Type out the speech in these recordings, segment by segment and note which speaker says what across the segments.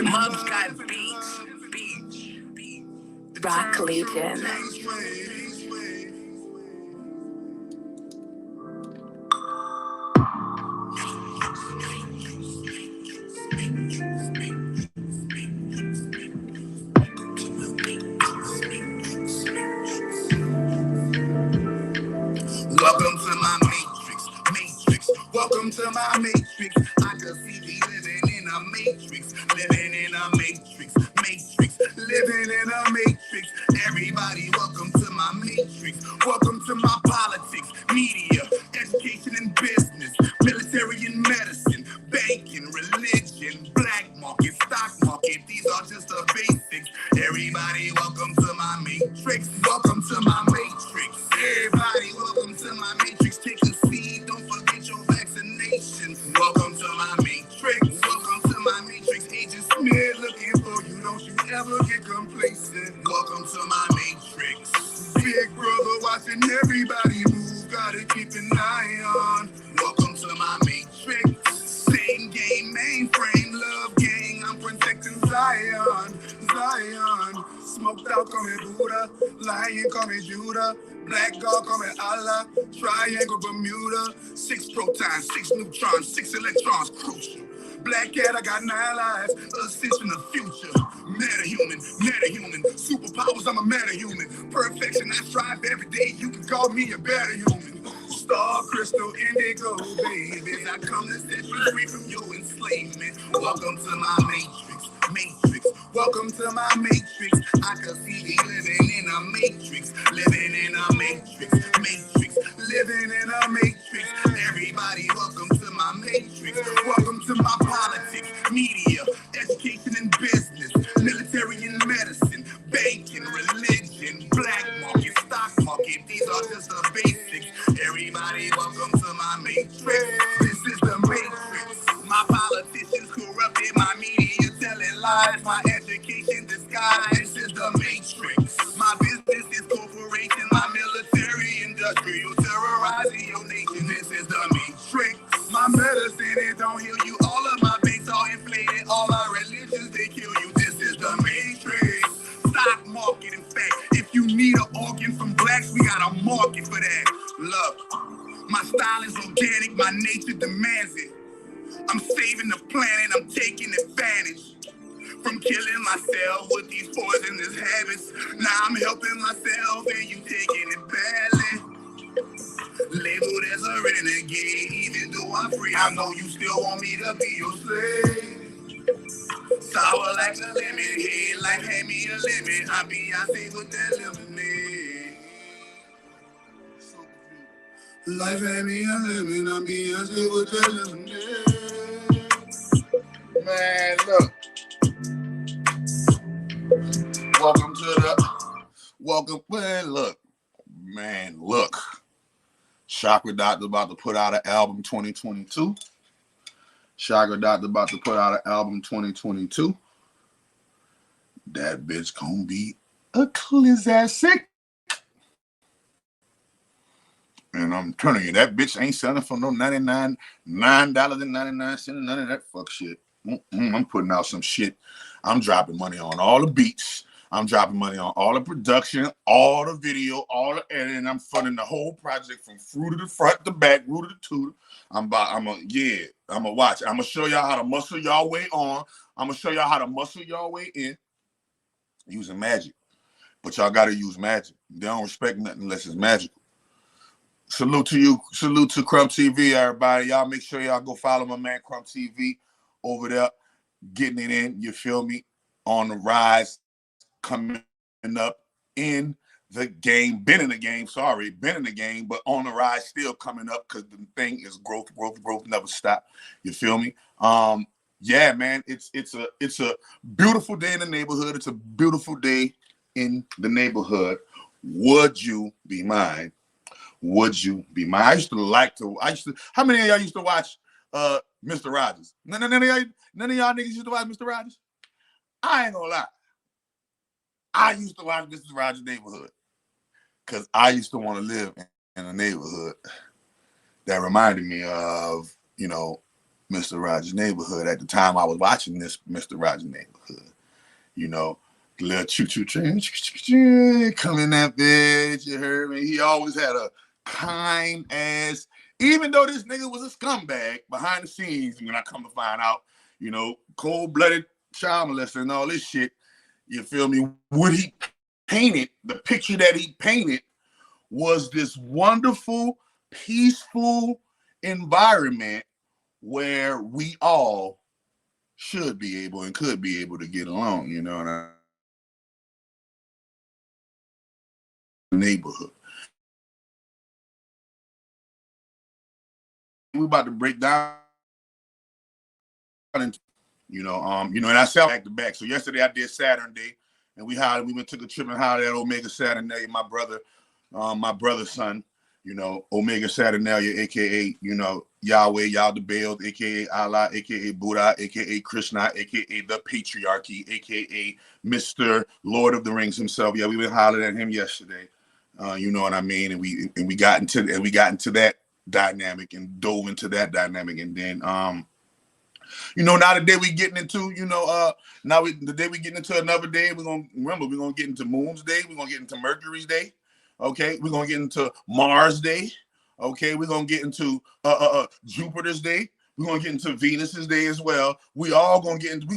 Speaker 1: Mubs got beats. Rock Legion.
Speaker 2: Welcome to my matrix. Welcome to my matrix. I can see me living in a matrix. Living in a matrix. Living in a matrix. Everybody, welcome to my matrix. Welcome to my politics, media, education and business, military and medicine, banking, religion, black market, stock market. These are just the basics. Everybody, welcome to my matrix. Welcome to my matrix. Everybody, welcome to my matrix. Take a seat, don't forget your vaccination. Welcome to my matrix. Welcome to my matrix. Agent Smith looking for you. Don't you ever get complacent. Welcome to my matrix. Big brother watching everybody move. Gotta keep an eye on. Welcome to my matrix. Same game, mainframe, love gang. I'm protecting Zion. Smoked out, call me Buddha. Lion, call me Judah. Black God, call me Allah. Triangle, Bermuda. 6 protons, 6 neutrons, 6 electrons, crucial. Black cat, I got 9 lives. Ascension of future. Meta-human. Superpowers, I'm a meta-human. Perfection, I strive every day. You can call me a better human. Star, crystal, indigo, babies. I come to set you free from your enslavement. Welcome to my matrix. Welcome to my matrix. I can see me living in a matrix. Living in a matrix. Living in a matrix. Everybody, welcome to my matrix. Welcome to my politics, media, education and business, military and medicine, banking, religion, black market, stock market. These are just the basics. Everybody, welcome to my matrix. This is the matrix. My politicians corrupted, my media telling lies, my education disguised. This is the matrix. My business is corporation, my military industrial terrorizing your nation. This is the matrix. My medicine, it don't heal you. All of my banks are inflated. All my religions, they kill you. This is the matrix. Stock market, in fact, if you need an organ from blacks, we got a market for that. Look, my style is organic, my nature demands it. I'm saving the planet, I'm taking advantage. From killing myself with these poisonous habits. Now I'm helping myself and you taking it badly. Labeled as a renegade, even though I'm free, I know you still want me to be your slave. Sour like a lemon head, like hand me a lemon. I'm Beyonce with that lemonade. Life had me a lemon, I'm Beyonce with that lemonade. Man, look. Look. Chakra Doctor about to put out an album 2022. That bitch gonna be a classic. And I'm telling you, that bitch ain't selling for no $9.99, none of that fuck shit. I'm putting out some shit. I'm dropping money on all the beats. I'm dropping money on all the production, all the video, all the editing. I'm funding the whole project from fruit to the front to back, root to the tutor. I'm gonna watch. I'm gonna show y'all how to muscle y'all way on. I'm gonna show y'all how to muscle y'all way in using magic. But y'all gotta use magic. They don't respect nothing unless it's magical. Salute to you. Salute to Crumb TV, everybody. Y'all make sure y'all go follow my man Crumb TV over there, getting it in. You feel me? On the rise, coming up in the game. Been in the game, but on the rise, still coming up because the thing is growth never stop. You feel me? Yeah, man. It's a beautiful day in the neighborhood. It's a beautiful day in the neighborhood. Would you be mine? Would you be mine? I used to. How many of y'all used to watch Mr. Rogers? None of y'all niggas used to watch Mr. Rogers? I ain't gonna lie. I used to watch Mr. Rogers' Neighborhood because I used to want to live in a neighborhood that reminded me of, Mr. Rogers' Neighborhood. At the time I was watching this Mr. Rogers' Neighborhood, you know, the little choo-choo train coming that bitch, you heard me? He always had a kind ass, even though this nigga was a scumbag behind the scenes, when I come to find out, you know, cold-blooded child molester and all this shit, you feel me? What he painted, the picture that he painted was this wonderful, peaceful environment where we all should be able and could be able to get along, you know, in our neighborhood. We're about to break down, and and I sell back to back. So yesterday I did Saturn Day, and we went took a trip and hollered at Omega Saturnalia, my brother's son, Omega Saturnalia, aka, Yahweh, Yah the Baal, aka Allah, aka Buddha, aka Krishna, aka the Patriarchy, aka Mr. Lord of the Rings himself. Yeah, we went hollered at him yesterday. You know what I mean? And we got into that dynamic and dove into that dynamic, and then now the day we getting into, the day we getting into another day, we're gonna get into Moon's Day, we're gonna get into Mercury's Day, okay, we're gonna get into Mars Day, okay, we're gonna get into Jupiter's Day, we're gonna get into Venus's Day as well. We're gonna get into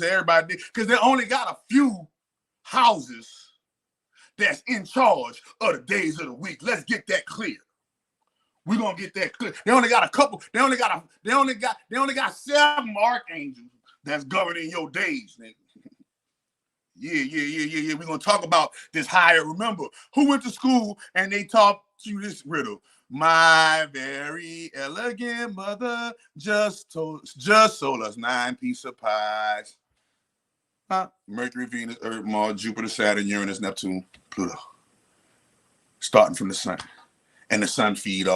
Speaker 2: everybody's day, because they only got a few houses that's in charge of the days of the week. Let's get that clear. We're gonna get that clear. They only got a couple, they only got 7 archangels that's governing your days, nigga. Yeah. We're gonna talk about this higher. Remember, who went to school and they taught you this riddle? My very elegant mother just sold us 9 piece of pies. Mercury, Venus, Earth, Mars, Jupiter, Saturn, Uranus, Neptune, Pluto. Starting from the sun. And the sun feed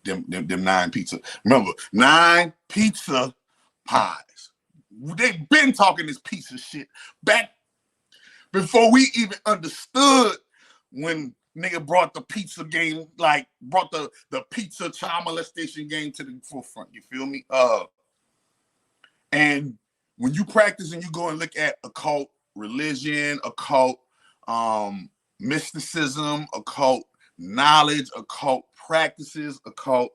Speaker 2: them 9 pizza. Remember, 9 pizza pies. They've been talking this piece of shit back before we even understood, when nigga brought the pizza game, brought the pizza child molestation game to the forefront. You feel me? And when you practice and you go and look at occult religion, occult mysticism, occult knowledge, occult practices, occult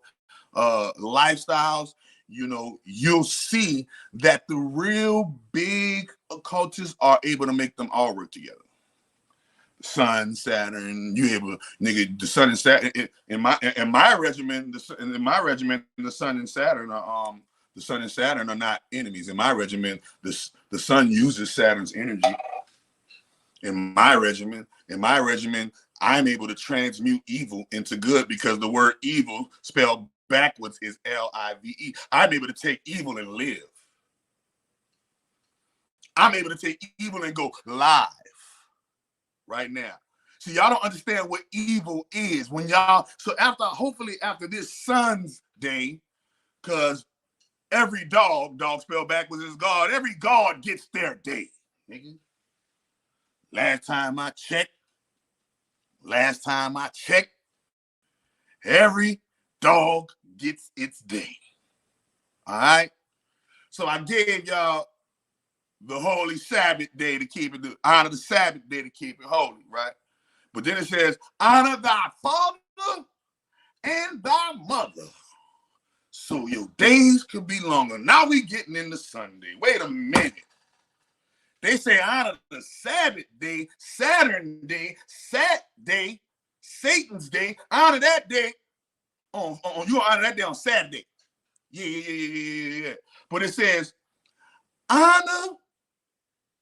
Speaker 2: lifestyles, you'll see that the real big occultists are able to make them all work together. Sun, Saturn, the sun and Saturn. In my regiment, the sun and Saturn are not enemies. In my regiment, the sun uses Saturn's energy. In my regiment, I'm able to transmute evil into good, because the word evil spelled backwards is L-I-V-E. I'm able to take evil and live. I'm able to take evil and go live right now. So y'all don't understand what evil is when y'all. So hopefully after this Sun's Day, because every dog spelled backwards is God. Every God gets their day, nigga. Last time I checked, every dog gets its day. All right? So I gave y'all the holy Sabbath day to keep it, honor the Sabbath day to keep it holy, right? But then it says, honor thy father and thy mother, so your days could be longer. Now we getting into Sunday. Wait a minute. They say honor the Sabbath day, Saturn day, Sat day, Satan's day. Honor that day you honor that day on Saturday. Yeah. But it says honor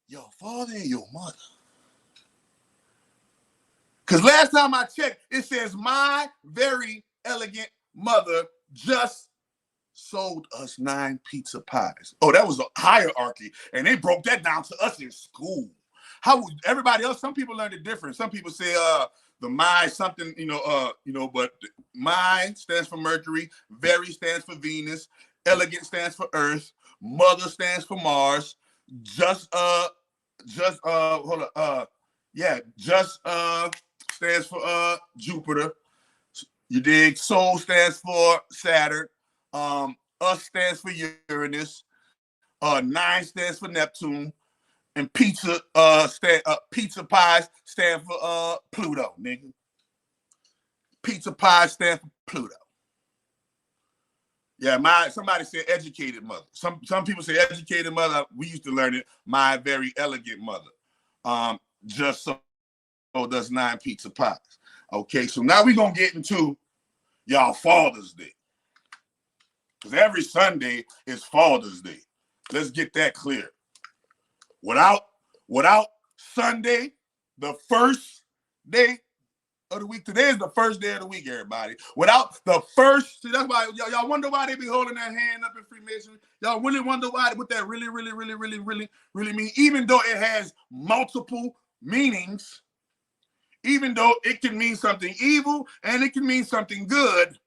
Speaker 2: your father and your mother. Because last time I checked, it says my very elegant mother just sold us 9 pizza pies. Oh, that was a hierarchy, and they broke that down to us in school. How everybody else? Some people learned it different. Some people say the my something, but my stands for Mercury, very stands for Venus, elegant stands for Earth, mother stands for Mars, just stands for Jupiter. You dig? Soul stands for Saturn. stands for Uranus. 9 stands for Neptune. And pizza pies stand for Pluto, nigga. Pizza pies stand for Pluto. Yeah, somebody said educated mother. Some people say educated mother. We used to learn it. My very elegant mother. Just so does 9 pizza pies. Okay, so now we're gonna get into y'all Father's Day. Because every Sunday is Father's Day. Let's get that clear. Without Sunday, the first day of the week. Today is the first day of the week, everybody. Without the first, see, that's why y'all wonder why they be holding that hand up in Freemasonry. Y'all really wonder what that really mean, even though it has multiple meanings, even though it can mean something evil and it can mean something good,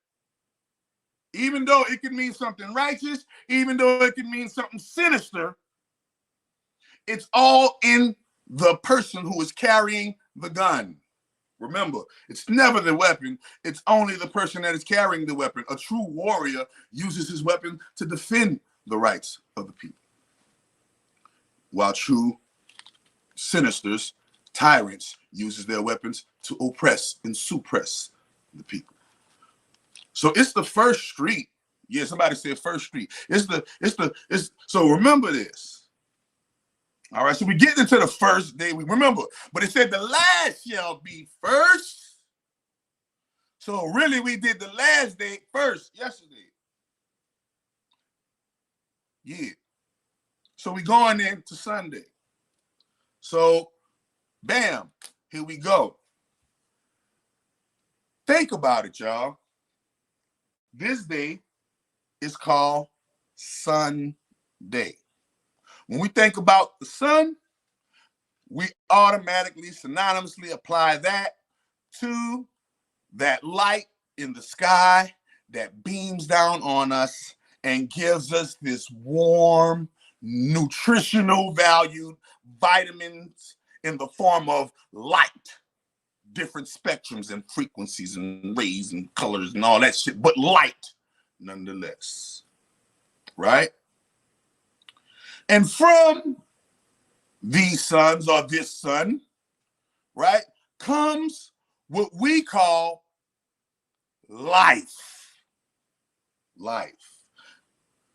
Speaker 2: even though it can mean something righteous, even though it can mean something sinister. It's all in the person who is carrying the gun. Remember, it's never the weapon. It's only the person that is carrying the weapon. A true warrior uses his weapon to defend the rights of the people, while true sinisters, tyrants, uses their weapons to oppress and suppress the people. So it's the first street. Yeah, somebody said first street. So remember this. All right, so we get into the first day. We remember, but it said the last shall be first. So really, we did the last day first yesterday. Yeah. So we going into Sunday. So, bam, here we go. Think about it, y'all. This day is called Sunday. When we think about the sun, we automatically, synonymously apply that to that light in the sky that beams down on us and gives us this warm, nutritional valued vitamins in the form of light, different spectrums and frequencies and rays and colors and all that shit, but light nonetheless, right? And from these suns, or this sun, right, comes what we call life. Life.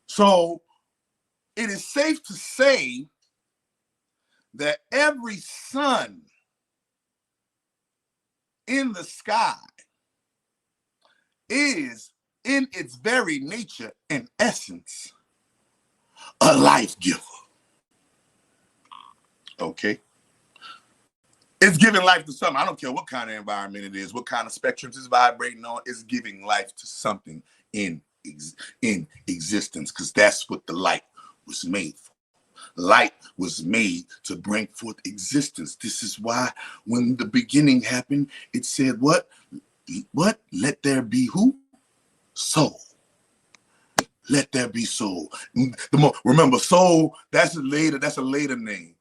Speaker 2: So it is safe to say that every sun in the sky is, in its very nature and essence, a life giver. Okay? It's giving life to something. I don't care what kind of environment it is, what kind of spectrums it's vibrating on. It's giving life to something in existence, because that's what the light was made for. Light was made to bring forth existence. This is why when the beginning happened, it said what? What? Let there be who? Soul. Let there be soul. Remember, soul, that's a later name.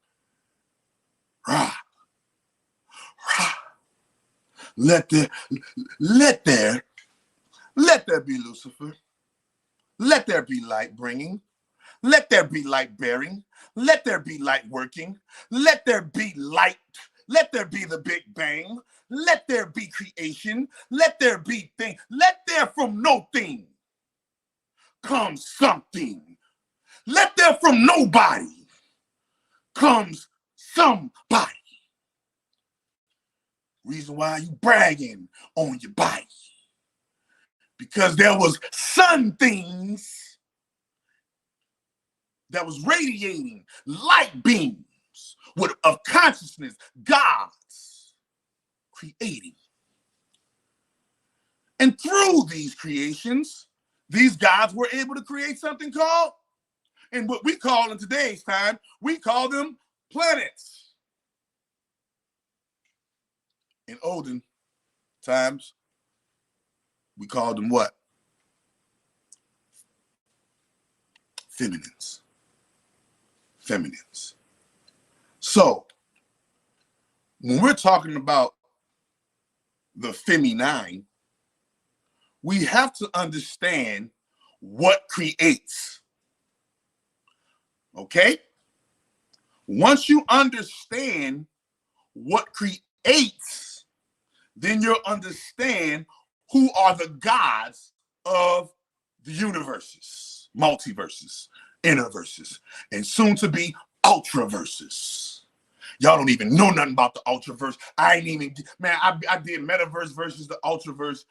Speaker 2: Ra. Ra. Let there be Lucifer. Let there be light bringing. Let there be light bearing. Let there be light working. Let there be light. Let there be the Big Bang. Let there be creation. Let there be thing. Let there from no thing comes something. Let there from nobody comes somebody. Reason why you bragging on your body. Because there was sun things that was radiating light beams of consciousness, gods creating. And through these creations, these gods were able to create something called, and what we call in today's time, we call them planets. In olden times, we called them what? Feminines. Feminines. So, when we're talking about the feminine, we have to understand what creates. Okay? Once you understand what creates, then you'll understand who are the gods of the universes, multiverses, interverses, and soon to be ultraverses. Y'all don't even know nothing about the ultraverse. I ain't even, man, I did metaverse versus the ultraverse,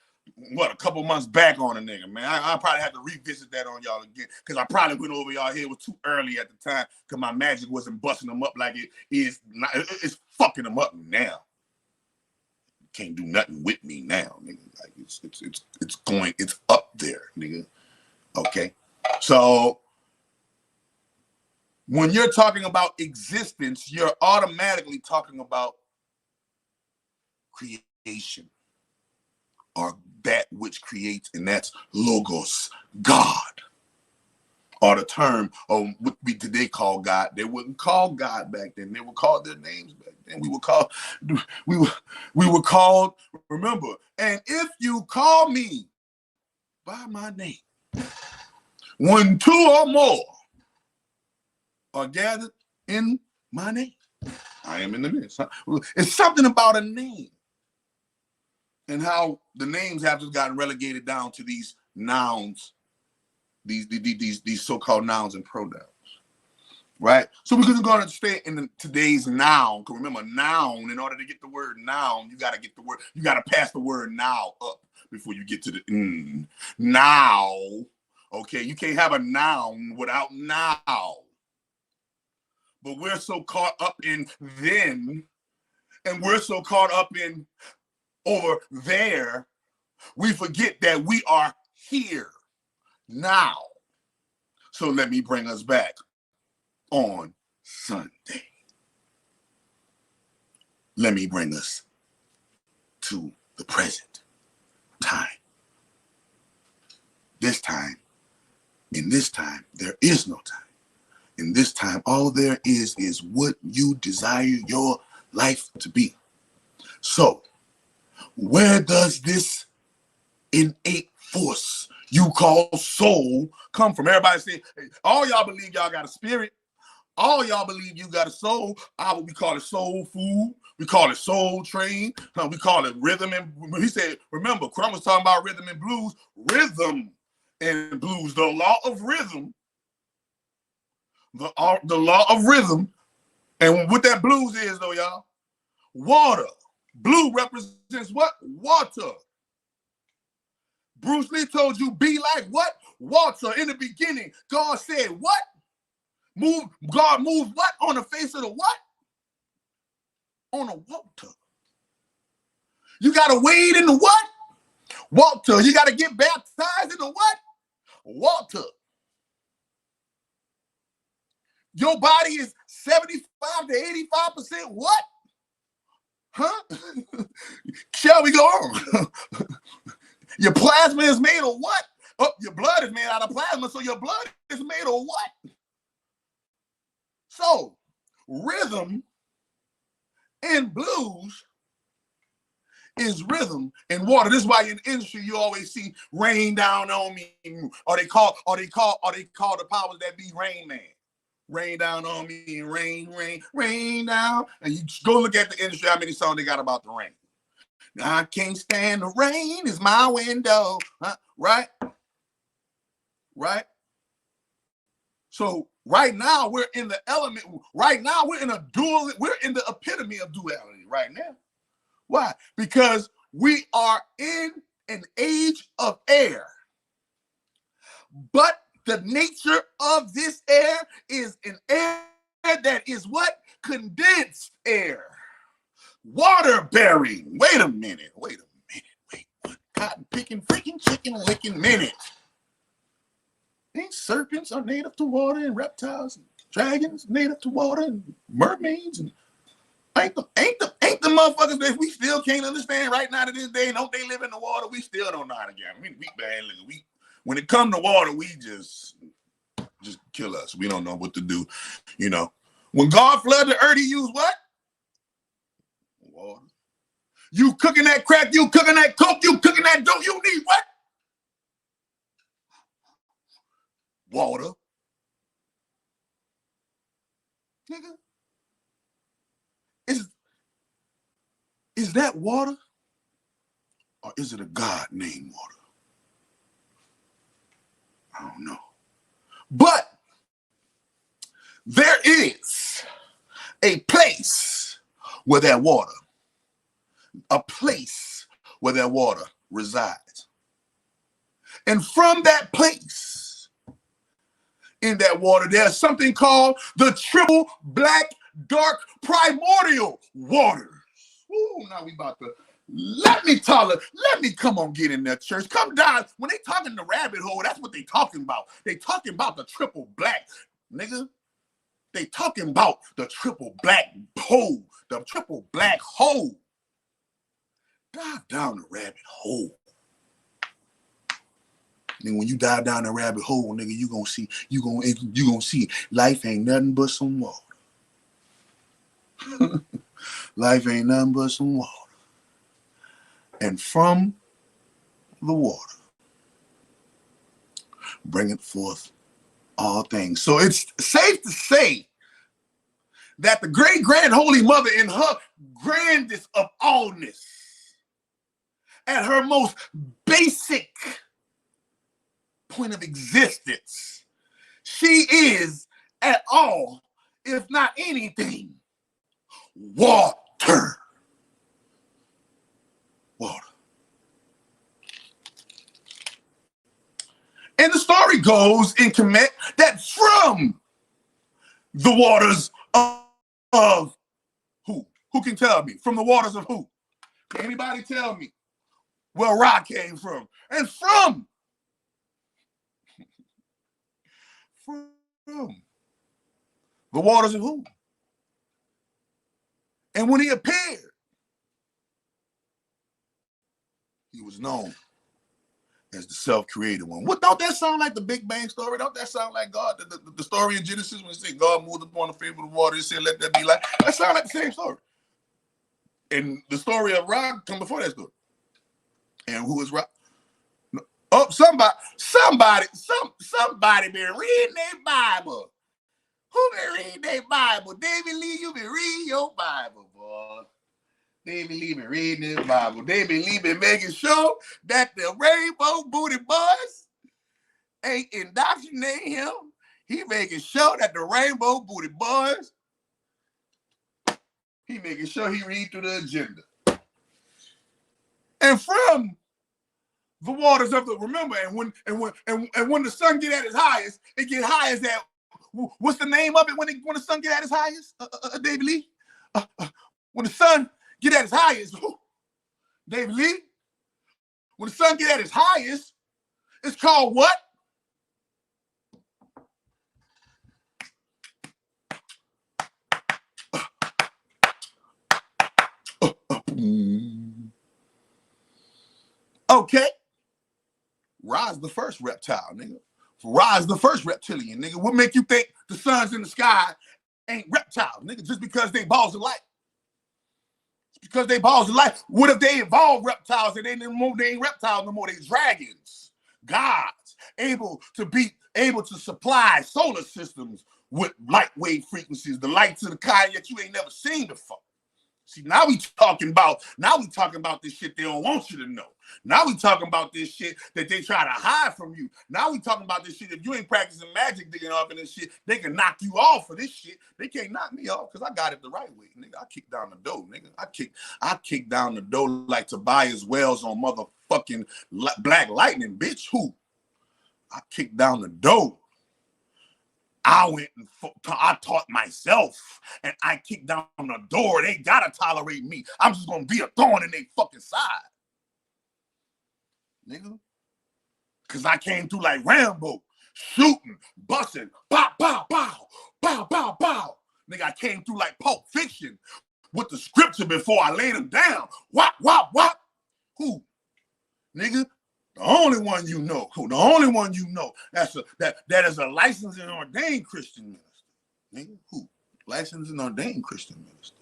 Speaker 2: what, a couple months back on a nigga, man. I probably have to revisit that on y'all again, because I probably went over y'all here. It was too early at the time, because my magic wasn't busting them up like it is. It's fucking them up now. Can't do nothing with me now, nigga. Like it's up there, nigga. Okay, so when you're talking about existence, you're automatically talking about creation, or that which creates, and that's logos, God, or the term of what we today call God. They wouldn't call God back then. They would call their names back then. We were called, remember, and if you call me by my name, when two or more are gathered in my name, I am in the midst. It's something about a name, and how the names have just gotten relegated down to these nouns, these so-called nouns and pronouns, right? So we're going to stay in today's noun. Because remember, noun, in order to get the word noun, you got to pass the word now up before you get to the now. Okay, you can't have a noun without now. But we're so caught up in then, and we're so caught up in over there, we forget that we are here now. So let me bring us back on Sunday. Let me bring us to the present time. In this time, there is no time. In this time, all there is what you desire your life to be. So, where does this innate force you call soul come from? Everybody say, hey, all y'all believe y'all got a spirit. All y'all believe you got a soul. We call it soul food. We call it soul train. We call it rhythm. And he said, remember, Crumb was talking about rhythm and blues. Rhythm and blues, the law of rhythm. The law of rhythm. And what that blues is, though, y'all, water. Blue represents what? Water. Bruce Lee told you, be like what? Water. In the beginning, God said what? God moved what? On the face of the what? On the water. You got to wade in the what? Water. You got to get baptized in the what? Water. Your body is 75 to 85% what? Huh? Shall we go on? Your plasma is made of what? Oh, your blood is made out of plasma, so your blood is made of what? So, rhythm in blues is rhythm and water. This is why in the industry you always see rain down on me, or they call the powers that be Rain Man. Rain down on me, rain down. And you go look at the industry, how many songs they got about the rain. I can't stand the rain, it's my window. Huh? Right? Right? So right now we're in the element. Right now we're in the epitome of duality right now. Why? Because we are in an age of air. But the nature of this air is an air that is what? Condensed air. Water bearing. Wait a minute. Wait. Cotton picking, freaking chicken licking minute. Ain't serpents are native to water, and reptiles and dragons native to water, and mermaids, and ain't the motherfuckers that we still can't understand right now to this day? Don't they live in the water? We still don't know how to get them. We when it comes to water, we just kill us. We don't know what to do. You know, when God flooded the earth, he used what? Water. You cooking that crack, you cooking that coke, you cooking that dope, you need what? water. Nigga, is that water? Or is it a God named water? I don't know. But there is a place where that water, resides. And from that place, in that water, there's something called the triple black dark primordial waters. Ooh, now we about to, let me come on, get in that church. Come down. When they talking the rabbit hole, that's what they talking about. They talking about the triple black, nigga. They talking about the triple black hole, the triple black hole. Dive down the rabbit hole. And when you dive down the rabbit hole, nigga, you gonna see life ain't nothing but some water. Life ain't nothing but some water. And from the water, bringeth forth all things. So it's safe to say that the great grand holy mother, in her grandest of allness, at her most basic point of existence, she is at all, if not anything, water. Water. And the story goes in Kemet that from the waters of who? Who can tell me? From the waters of who? Can anybody tell me where Ra came from? And from the waters of who? And when he appeared, he was known as the self-created one. What, don't that sound like the Big Bang story? Don't that sound like God? The story in Genesis when it said God moved upon the face of the water, he said, let there be light. That sounds like the same story. And the story of Ra come before that story. And who is Ra? Oh, somebody been reading their Bible. Who been reading their Bible? David Lee, you been reading your Bible, boy. David Lee been reading his Bible. David Lee been making sure that the rainbow booty boys ain't indoctrinating him. He making sure that the rainbow booty boys, he making sure he read through the agenda. And from the waters of the, remember, and when the sun get at its highest, it get highest at, what's the name of it when the sun get at its highest, David Lee? When the sun get at its highest, David Lee, when the sun get at its highest, it's called what? Okay. Ra's the first reptile, nigga. Ra's the first reptilian, nigga. What make you think the suns in the sky ain't reptiles, nigga, just because they balls of light? Because they balls of light. What if they evolve reptiles and they ain't reptiles no more? They dragons, gods, able to supply solar systems with light wave frequencies, the lights of the kind that you ain't never seen before. See, now we talking about this shit they don't want you to know. Now we talking about this shit that they try to hide from you. Now we talking about this shit. If you ain't practicing magic digging off in this shit, they can knock you off for this shit. They can't knock me off because I got it the right way, nigga. I kick down the door, nigga. I kick down the door like Tobias Wells on motherfucking Black Lightning, bitch. Who? I kick down the door. I went and I taught myself, and I kicked down the door. They gotta tolerate me. I'm just gonna be a thorn in their fucking side, nigga. Cause I came through like Rambo, shooting, busting, bow, bow, bow, bow, bow, bow. Nigga, I came through like Pulp Fiction with the scripture before I laid them down. Whop, whop, whop. Who? Nigga? The only one you know, that is a licensed and ordained Christian minister. Nigga, who? Licensed and ordained Christian minister.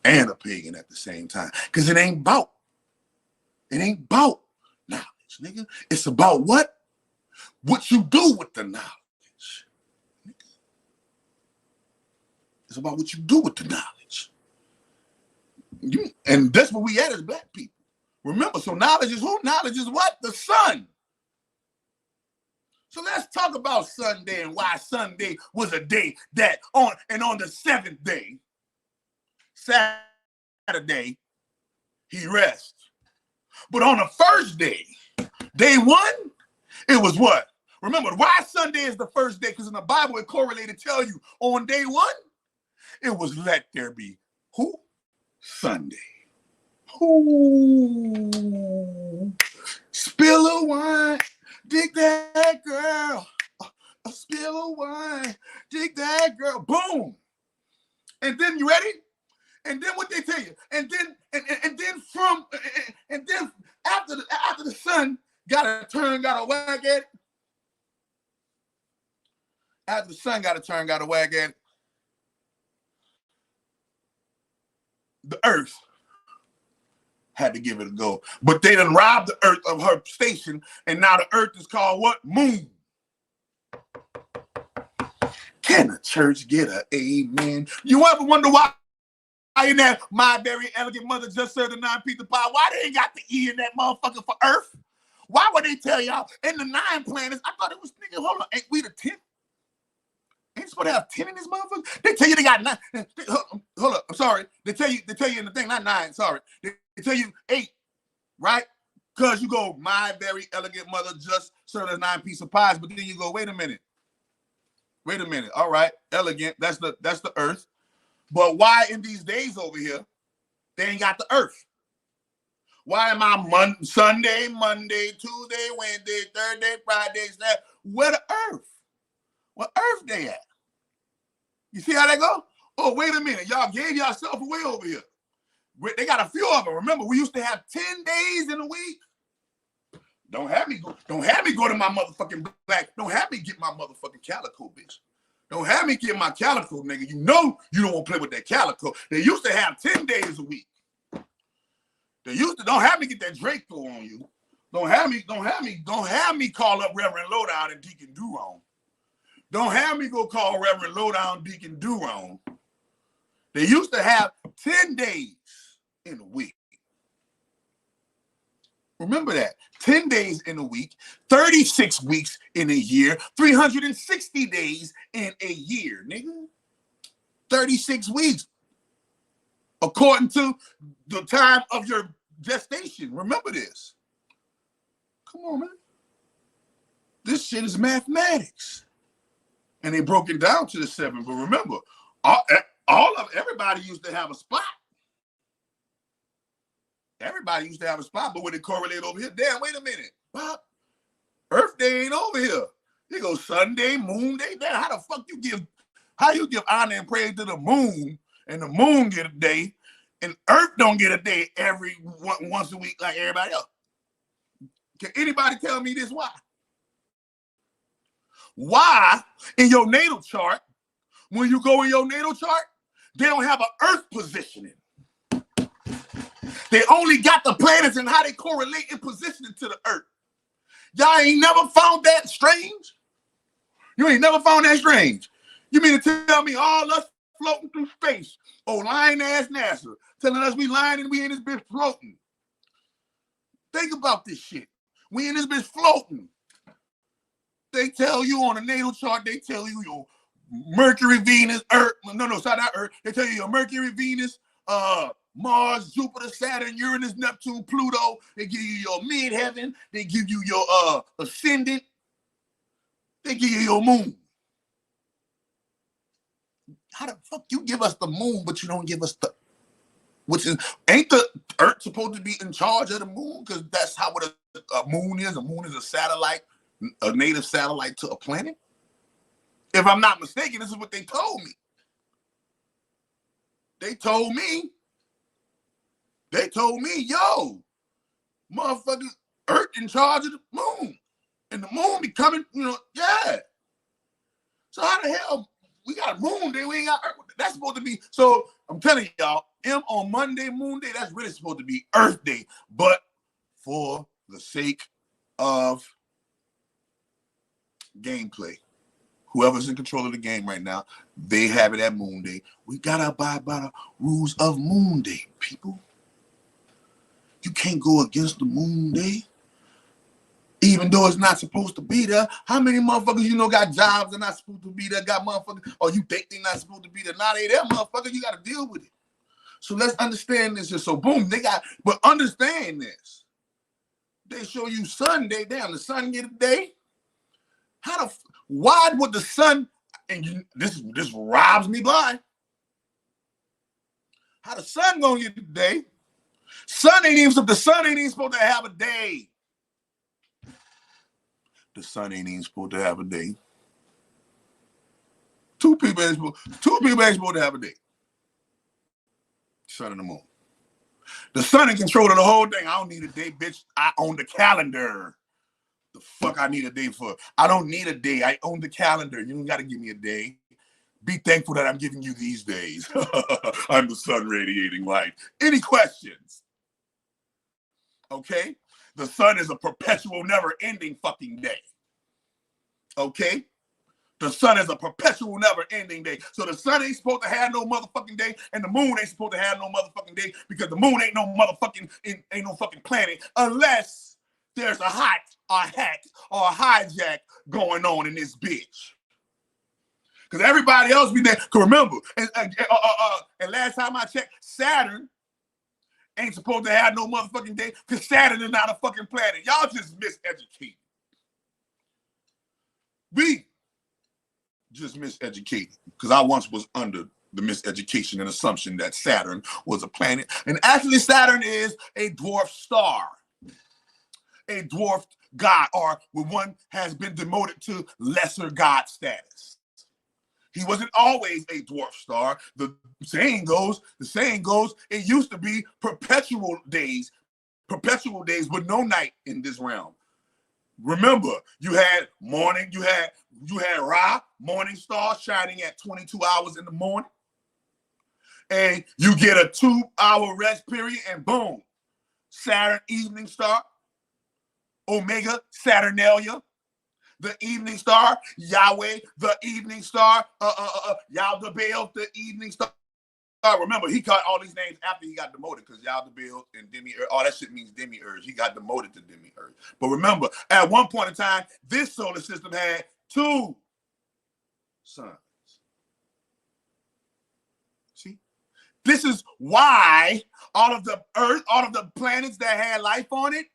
Speaker 2: And a pagan at the same time. Because it ain't about knowledge, nigga. It's about what? what you do with the knowledge. It's about what you do with the knowledge. And that's where we at as black people. Remember, so knowledge is who? Knowledge is what? The sun. So let's talk about Sunday and why Sunday was a day that on the seventh day, Saturday, he rests. But on the first day, day one, it was what? Remember, why Sunday is the first day? Because in the Bible, it correlated tell you on day one, it was let there be who? Sunday. Ooh. Spill a wine, dig that girl. A spill of wine, dig that girl. Boom. And then you ready? And then what they tell you? And then after the sun got a turn, got a whack at it. After the sun got a turn, got a whack at it. The earth had to give it a go. But they done robbed the earth of her station, and now the earth is called what? Moon. Can a church get an amen? You ever wonder why in that My Very Elegant Mother Just Served a 9-piece pie? Why they ain't got the E in that motherfucker for earth? Why would they tell y'all in the 9 planets? I thought it was, nigga, hold on, ain't we the 10th? Ain't supposed to have 10 in this motherfucker? They tell you they got 9. Hold up, I'm sorry. They tell you in the thing, not 9, sorry. They tell you 8, right? Because you go, My Very Elegant Mother Just Served us 9-piece pies, but then you go, wait a minute. All right, elegant, that's the earth. But why in these days over here, they ain't got the earth? Why am I Sunday, Monday, Tuesday, Wednesday, Thursday, Friday, Saturday? Where the earth? What earth they at? You see how they go? Oh, wait a minute. Y'all gave yourself away over here. They got a few of them. Remember, we used to have 10 days in a week. Don't have me go to my motherfucking black. Don't have me get my motherfucking calico, bitch. Don't have me get my calico, nigga. You know you don't want to play with that calico. They used to have 10 days a week. Don't have me get that Draco on you. Don't have me call up Reverend Lowdown and Deacon Durone. Don't have me go call Reverend Lowdown, Deacon Durone. They used to have 10 days in a week. Remember that. 10 days in a week, 36 weeks in a year, 360 days in a year, nigga. 36 weeks. According to the time of your gestation. Remember this. Come on, man. This shit is mathematics. And they broke it down to the 7. But remember, everybody used to have a spot. Everybody used to have a spot, but when it correlate over here, damn, wait a minute. Pop, Earth Day ain't over here. They go Sunday, Moon Day. Damn, how you give honor and praise to the moon, and the moon get a day, and Earth don't get a day once a week like everybody else? Can anybody tell me this why? Why in your natal chart, when you go in your natal chart, they don't have an Earth positioning? They only got the planets and how they correlate in positioning to the Earth. Y'all ain't never found that strange? You ain't never found that strange? You mean to tell me all us floating through space, lying ass NASA, telling us we lying and we in this bitch floating? Think about this shit. We in this bitch floating. They tell you on the natal chart, they tell you your Mercury, Venus, Earth. No, sorry, not Earth. They tell you your Mercury, Venus, Mars, Jupiter, Saturn, Uranus, Neptune, Pluto. They give you your midheaven. They give you your ascendant. They give you your moon. How the fuck you give us the moon, but you don't give us ain't the Earth supposed to be in charge of the moon? Because that's how what a moon is. A moon is a satellite, a native satellite to a planet. If I'm not mistaken, this is what they told me. They told me, yo, motherfucker, Earth in charge of the moon. And the moon be coming, yeah. So how the hell we got a moon day, we ain't got Earth? That's supposed to be, so I'm telling y'all, on Monday, Moon Day, that's really supposed to be Earth Day. But for the sake of gameplay. Whoever's in control of the game right now, they have it at Moon Day. We gotta abide by the rules of Moon Day, people. You can't go against the Moon Day, even though it's not supposed to be there. How many motherfuckers you know got jobs and not supposed to be there? Got motherfuckers, or you think they're not supposed to be there? Now they there, motherfucker. You gotta deal with it. So let's understand this. So boom, but understand this. They show you Sunday. Damn, the sun get a day. Why would the sun? And this robs me blind. How the sun gonna get a day? The sun ain't even supposed to have a day. The sun ain't even supposed to have a day. Two people ain't supposed to have a day. Sun and the moon. The sun in control of the whole thing. I don't need a day, bitch. I own the calendar. The fuck I need a day for? I don't need a day. I own the calendar. You don't got to give me a day. Be thankful that I'm giving you these days. I'm the sun radiating light. Any questions? Okay? The sun is a perpetual, never-ending fucking day. Okay? The sun is a perpetual, never-ending day. So the sun ain't supposed to have no motherfucking day, and the moon ain't supposed to have no motherfucking day, because the moon ain't no fucking planet unless there's a hack or a hijack going on in this bitch. Because everybody else be there. Because remember, and last time I checked, Saturn ain't supposed to have no motherfucking day, because Saturn is not a fucking planet. Y'all just miseducated. We just miseducated, because I once was under the miseducation and assumption that Saturn was a planet. And actually, Saturn is a dwarf star. A dwarfed god, or when one has been demoted to lesser god status. He wasn't always a dwarf star. The saying goes, it used to be perpetual days with no night in this realm. Remember, you had Ra, morning star, shining at 22 hours in the morning. And you get a 2-hour rest period, and boom, Saturn, evening star. Omega, Saturnalia, the evening star. Yahweh, the evening star. Yaldabaoth, the evening star. Remember, he got all these names after he got demoted, because Yaldabaoth and Demi-Urge, all that shit means Demi-Urge. He got demoted to Demi-Urge. But remember, at one point in time, this solar system had 2 suns. See? This is why all of the planets that had life on it,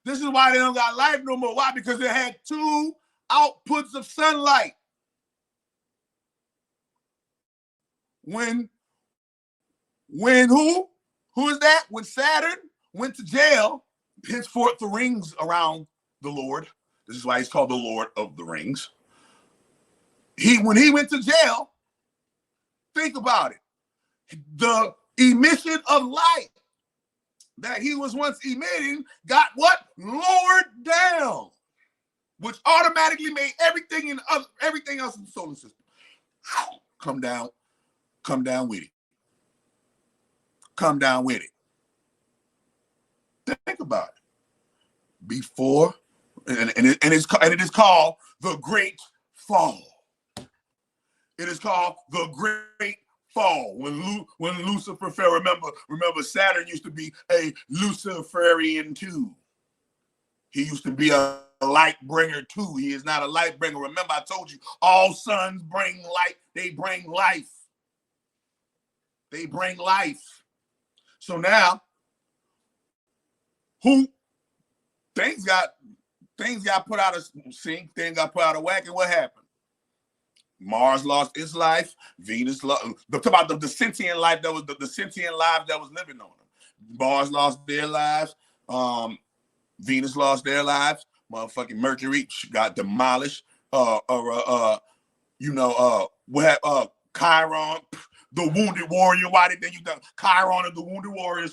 Speaker 2: this is why they don't got life no more. Why? Because they had 2 outputs of sunlight. When who? Who is that? When Saturn went to jail, henceforth the rings around the Lord. This is why he's called the Lord of the Rings. When he went to jail, think about it. The emission of light that he was once emitting got what? Lowered down, which automatically made everything else in the solar system come down with it. Come down with it. Think about it. Before, and it is called the Great Fall. It is called the Great Fall. When Lucifer fell, remember Saturn used to be a Luciferian too. He used to be a light bringer too. He is not a light bringer. Remember, I told you, all suns bring light. They bring life. They bring life. So now, things got put out of sync, things got put out of whack, and what happened? Mars lost its life. Venus lost. Talk about the sentient life that was the sentient lives that was living on them. Mars lost their lives. Venus lost their lives. Motherfucking Mercury got demolished. What Chiron, the wounded warrior. Why did you think Chiron and the wounded warrior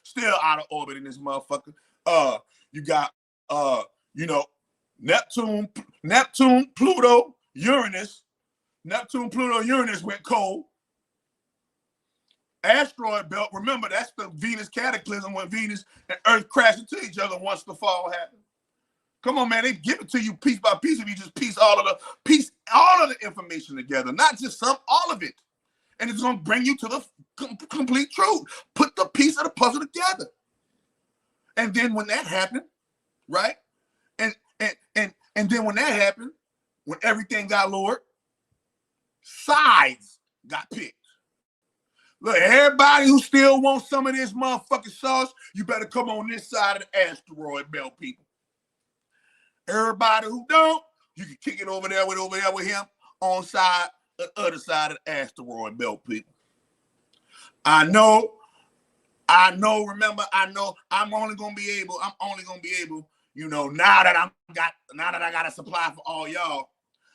Speaker 2: still out of orbit in this motherfucker? You got Neptune, Pluto, Uranus. Neptune, Pluto, Uranus went cold. Asteroid belt, remember, that's the Venus cataclysm when Venus and Earth crashed into each other once the fall happened. Come on, man. They give it to you piece by piece if you just piece all of the information together, not just some, all of it. And it's going to bring you to the complete truth. Put the piece of the puzzle together. And then when that happened, right? And then when that happened, when everything got lowered, sides got picked. Look, everybody who still wants some of this motherfucking sauce, you better come on this side of the asteroid belt, people. Everybody who don't, you can kick it over there with him on the other side of the asteroid belt, people. I know, remember, I'm only gonna be able, you know, now that I got a supply for all y'all,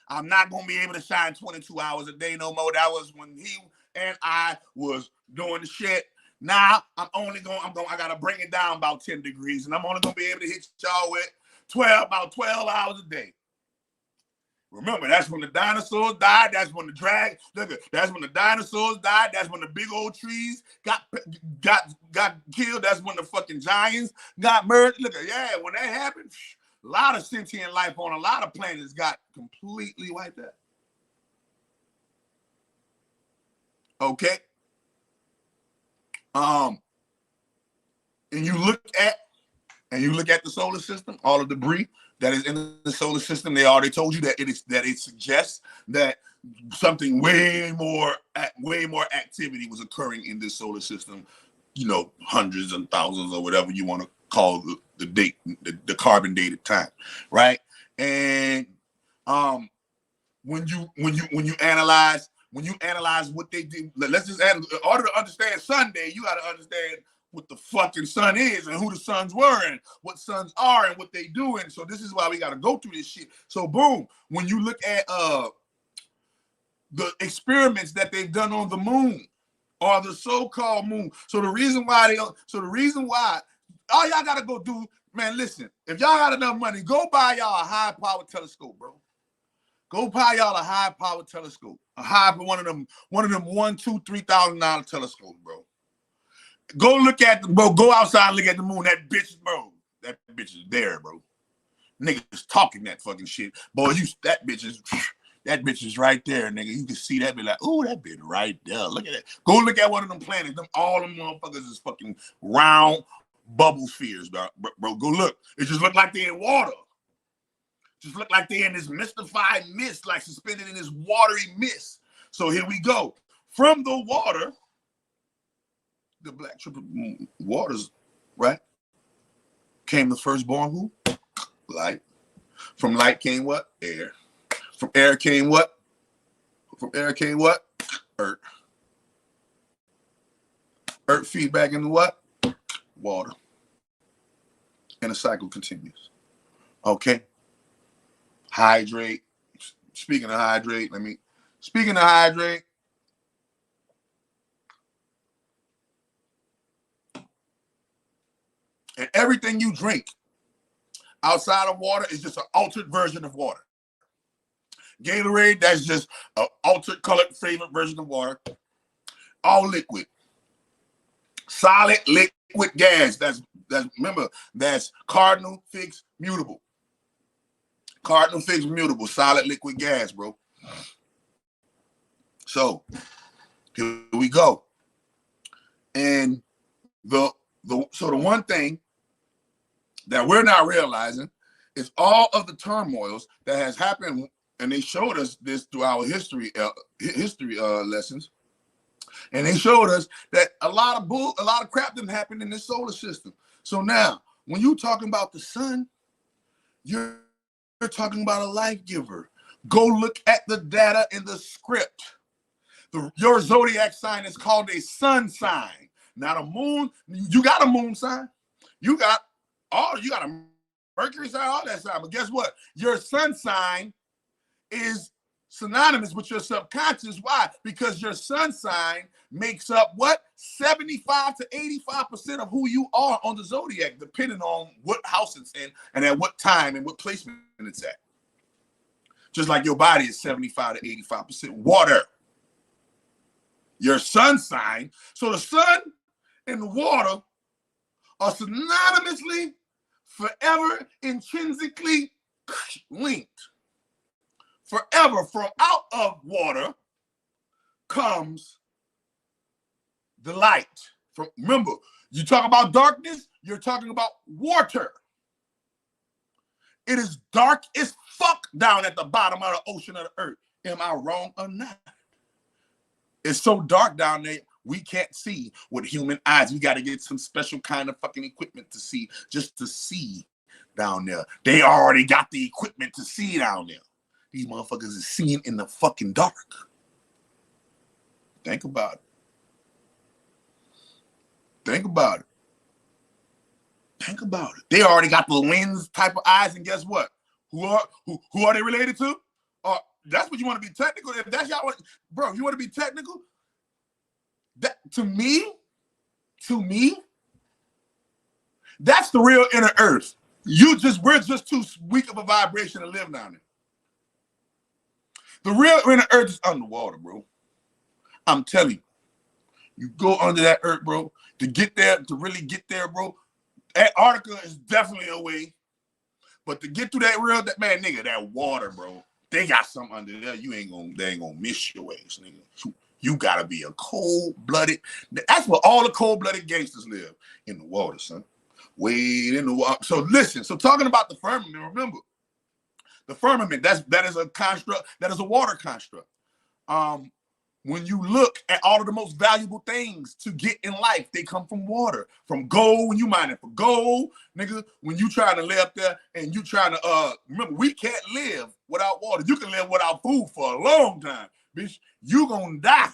Speaker 2: I'm not gonna be able to shine 22 hours a day no more. That was when he and I was doing the shit. Now I gotta bring it down about 10 degrees, and I'm only gonna be able to hit y'all with about 12 hours a day. Remember, that's when the dinosaurs died. That's when that's when the dinosaurs died. That's when the big old trees got killed. That's when the fucking giants got murdered. Look, yeah, when that happened, a lot of sentient life on a lot of planets got completely wiped out. Okay. And you look at the solar system, all the debris that is in the solar system. They already told you that it suggests that something way more activity was occurring in this solar system. You know, hundreds and thousands or whatever you want to call the date, the carbon dated time, right? And when you analyze what they did, let's just add, in order to understand Sunday, you got to understand what the fucking sun is and who the suns were and what suns are and what they do. And so this is why we got to go through this shit. So boom, when you look at the experiments that they've done on the moon or the so-called moon. So the reason why all y'all got to go do, man, listen, if y'all got enough money, go buy y'all a high power telescope, bro. Go buy y'all a high power telescope. One of them $1,000, $2,000, $3,000 telescopes, bro. Go look at go outside and look at the moon. That bitch is there, bro. Niggas talking that fucking shit. Boy, that bitch is right there, nigga. You can see that, be like, oh, that bitch right there. Look at that. Go look at one of them planets. All them motherfuckers is fucking round bubble spheres, bro. Go look. It just look like they're in water. Just look like they're in this mystified mist, like suspended in this watery mist. So here we go. From the water, the black triple waters, right? Came the firstborn who? Light. From light came what? Air. From air came what? Earth. Earth feed back into what? Water. And the cycle continues. Okay. Hydrate. Speaking of hydrate, and everything you drink outside of water is just an altered version of water. Gatorade, that's just an altered colored favorite version of water. All liquid. Solid liquid gas. That's cardinal, fixed, mutable. Cardinal, fixed, mutable. Solid liquid gas, bro. So here we go. And the one thing that we're not realizing is all of the turmoils that has happened, and they showed us this through our history lessons, and they showed us that a lot of crap didn't happen in this solar system. So now, when you're talking about the sun, you're talking about a life giver. Go look at the data in the script. Your zodiac sign is called a sun sign. Not a moon. You got a moon sign. You got a Mercury sign, all that sign. But guess what? Your sun sign is synonymous with your subconscious. Why? Because your sun sign makes up what? 75 to 85% of who you are on the zodiac, depending on what house it's in and at what time and what placement it's at. Just like your body is 75 to 85% water. Your sun sign. So the sun and the water are synonymously forever intrinsically linked. Forever, from out of water comes the light. Remember, you talk about darkness, you're talking about water. It is dark as fuck down at the bottom of the ocean of the earth. Am I wrong or not? It's so dark down there, we can't see with human eyes. We got to get some special kind of fucking equipment to see, just to see down there. They already got the equipment to see down there. These motherfuckers is seeing in the fucking dark. Think about it. Think about it. Think about it. They already got the lens type of eyes, and guess what? Who are they related to? That's what you want to be technical. If that's y'all want, bro, you want to be technical? That to me, that's the real inner earth. We're just too weak of a vibration to live down there. The real inner earth is underwater, bro. I'm telling you. You go under that earth, bro, to get there, to really get there, bro. Antarctica is definitely a way. But to get through that water, bro, they got something under there. They ain't gonna miss your ass, nigga. You gotta be a cold-blooded. That's where all the cold-blooded gangsters live, in the water, son. Way in the water. So listen, talking about the firmament, remember, the firmament, that is a construct, that is a water construct. When you look at all of the most valuable things to get in life, they come from water. From gold, when you mining for gold, nigga, when you trying to lay up there and you trying to, remember, we can't live without water. You can live without food for a long time, bitch. You gonna die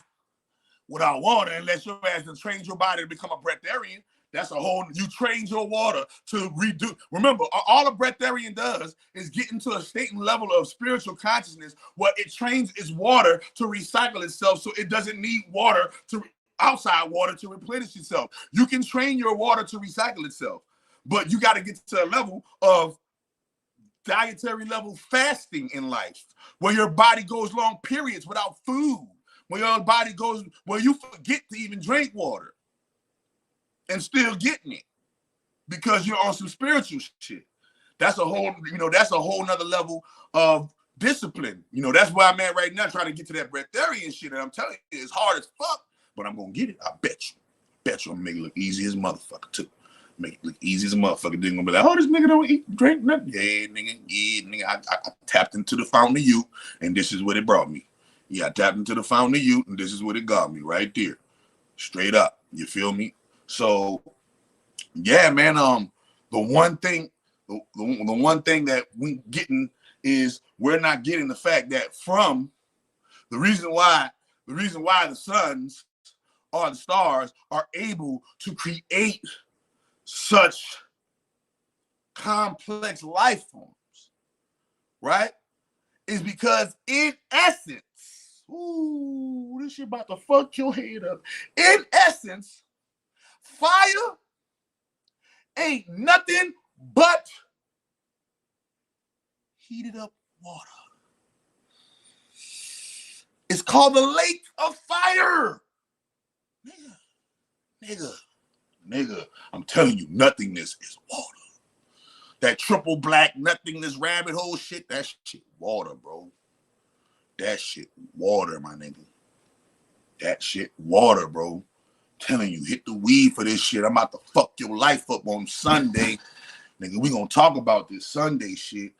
Speaker 2: without water unless your ass has trained your body to become a breatharian. That's a whole, you train your water to redo. Remember, all a breatharian does is get into a state and level of spiritual consciousness where it trains its water to recycle itself, so it doesn't need water outside water to replenish itself. You can train your water to recycle itself, but you got to get to a level of dietary level fasting in life where your body goes long periods without food, where your body goes, where you forget to even drink water. And still getting it because you're on some spiritual shit. That's a whole nother level of discipline. That's where I'm at right now, trying to get to that breatharian shit. And I'm telling you, it's hard as fuck, but I'm gonna get it. I bet you. I'm gonna make it look easy as motherfucker too. Make it look easy as a motherfucker. Then gonna be like, oh, this nigga don't eat, drink nothing. Yeah, nigga. I tapped into the fountain of youth, and this is what it brought me. Yeah, I tapped into the fountain of youth, and this is what it got me right there. Straight up. You feel me? So, yeah, man. The one thing that we getting is we're not getting the fact that from the reason why the suns or the stars are able to create such complex life forms, right? Is because in essence, ooh, this shit about to fuck your head up. In essence, fire ain't nothing but heated up water. It's called the lake of fire. Nigga, I'm telling you, nothingness is water. That triple black nothingness rabbit hole shit, that shit water, bro. That shit water, my nigga. That shit water, bro. Telling you, hit the weed for this shit. I'm about to fuck your life up on Sunday. Nigga, we gonna talk about this Sunday shit.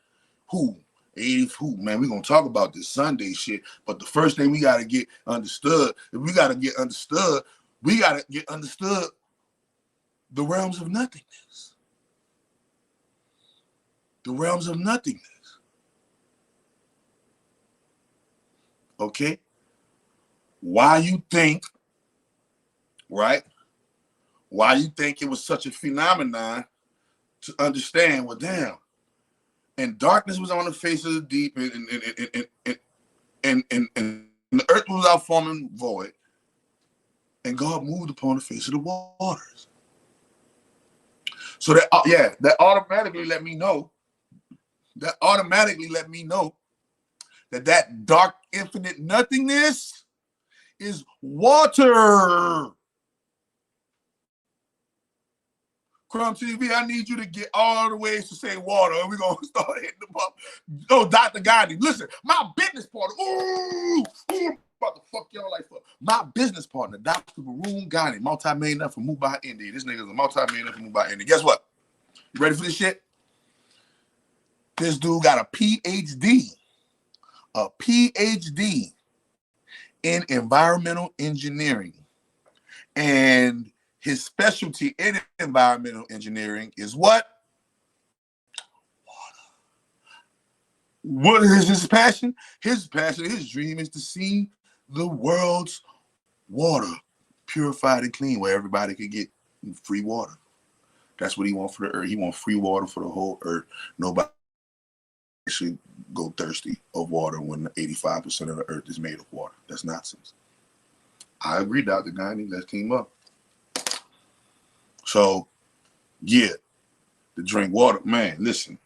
Speaker 2: Man, we gonna talk about this Sunday shit. But the first thing we gotta get understood, we gotta get understood the realms of nothingness. The realms of nothingness. Okay? Why you think, right? Why you think it was such a phenomenon to understand, well, damn, and darkness was on the face of the deep, and the earth was without form and void, and God moved upon the face of the waters. So that automatically let me know that dark infinite nothingness is water. Crumb TV, I need you to get all the ways to say water, and we're going to start hitting the pump. Oh, Dr. Gandhi, listen, my business partner, ooh, about to fuck y'all life up. My business partner, Dr. Varun Gandhi, multi-millionaire from Mumbai, India. This nigga's a multi-millionaire from Mumbai, India. Guess what? You ready for this shit? This dude got a PhD in environmental engineering. And his specialty in environmental engineering is what? Water. What is his passion? His dream is to see the world's water purified and clean, where everybody could get free water. That's what he wants for the earth. He wants free water for the whole earth. Nobody should go thirsty of water when 85% of the earth is made of water. That's nonsense. I agree, Dr. Gandhi. Let's team up. So, yeah, to drink water, man, listen,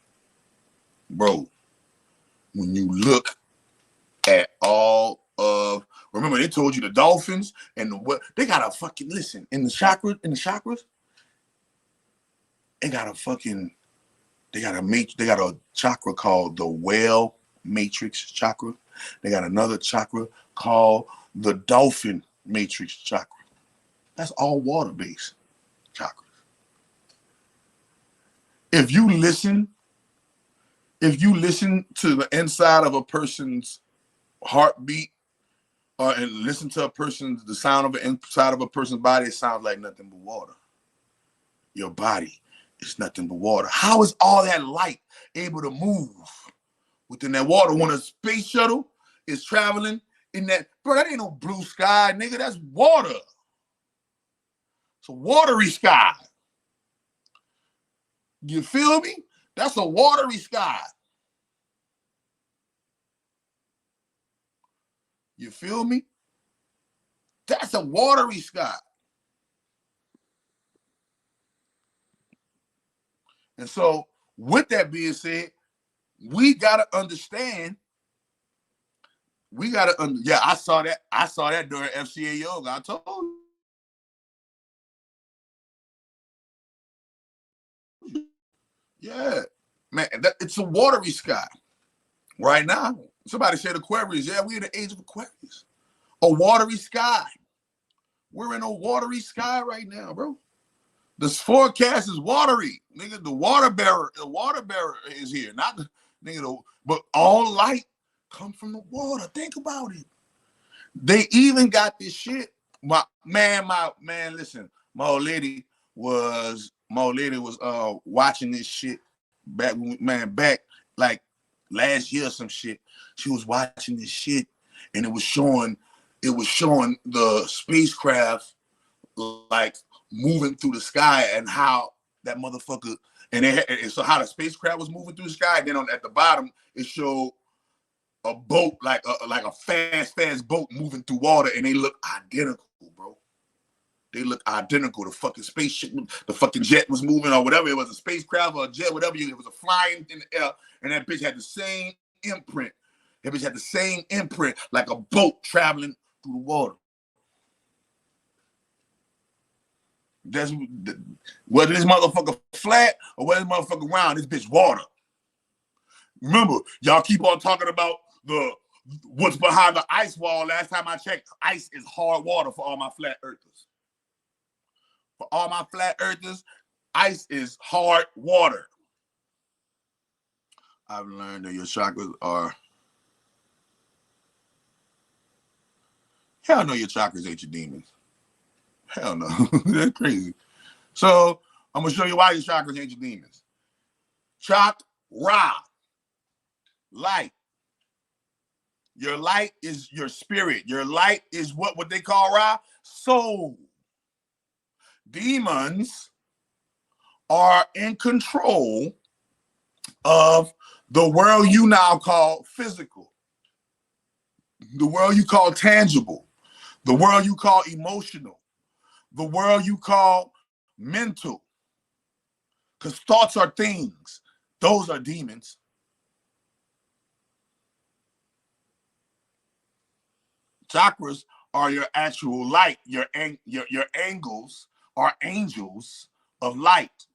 Speaker 2: bro, when you look at all of, remember they told you the dolphins and the what, they got a fucking, listen, in the chakras, they got a chakra called the whale matrix chakra. They got another chakra called the dolphin matrix chakra. That's all water-based chakras. If you listen to the inside of a person's heartbeat, and listen to the sound of the inside of a person's body, it sounds like nothing but water. Your body is nothing but water. How is all that light able to move within that water when a space shuttle is traveling in that? Bro, that ain't no blue sky, nigga. That's water. It's a watery sky. You feel me? That's a watery sky. You feel me? That's a watery sky. And so, with that being said, we gotta understand. Yeah, I saw that during FCA Yoga. I told you. Yeah, man, it's a watery sky right now. Somebody said Aquarius. Yeah, we're in the age of Aquarius. A watery sky. We're in a watery sky right now, bro. This forecast is watery, nigga. The water bearer is here. Not the nigga, but all light come from the water. Think about it. They even got this shit. My man, listen. My old lady was watching this shit back like last year or some shit. She was watching this shit, and it was showing the spacecraft like moving through the sky, and how that motherfucker, and so how the spacecraft was moving through the sky. And then at the bottom it showed a boat, like a fast boat moving through water, and they look identical, bro. They look identical. The fucking spaceship, the fucking jet was moving, or whatever. It was a spacecraft or a jet, whatever. It was a flying in the air, and that bitch had the same imprint. That bitch had the same imprint, like a boat traveling through the water. That's whether this motherfucker flat or whether this motherfucker round, this bitch water. Remember, y'all keep on talking about what's behind the ice wall. Last time I checked, ice is hard water for all my flat earthers. For all my flat earthers, ice is hard water. I've learned that your chakras are. Hell no, your chakras ain't your demons. Hell no. That's crazy. So I'm gonna show you why your chakras ain't your demons. Chakra. Light. Your light is your spirit. Your light is what they call Ra? Soul. Demons are in control of the world you now call physical, the world you call tangible, the world you call emotional, the world you call mental. Because thoughts are things. Those are demons. Chakras are your actual light. Your angles are angels of light.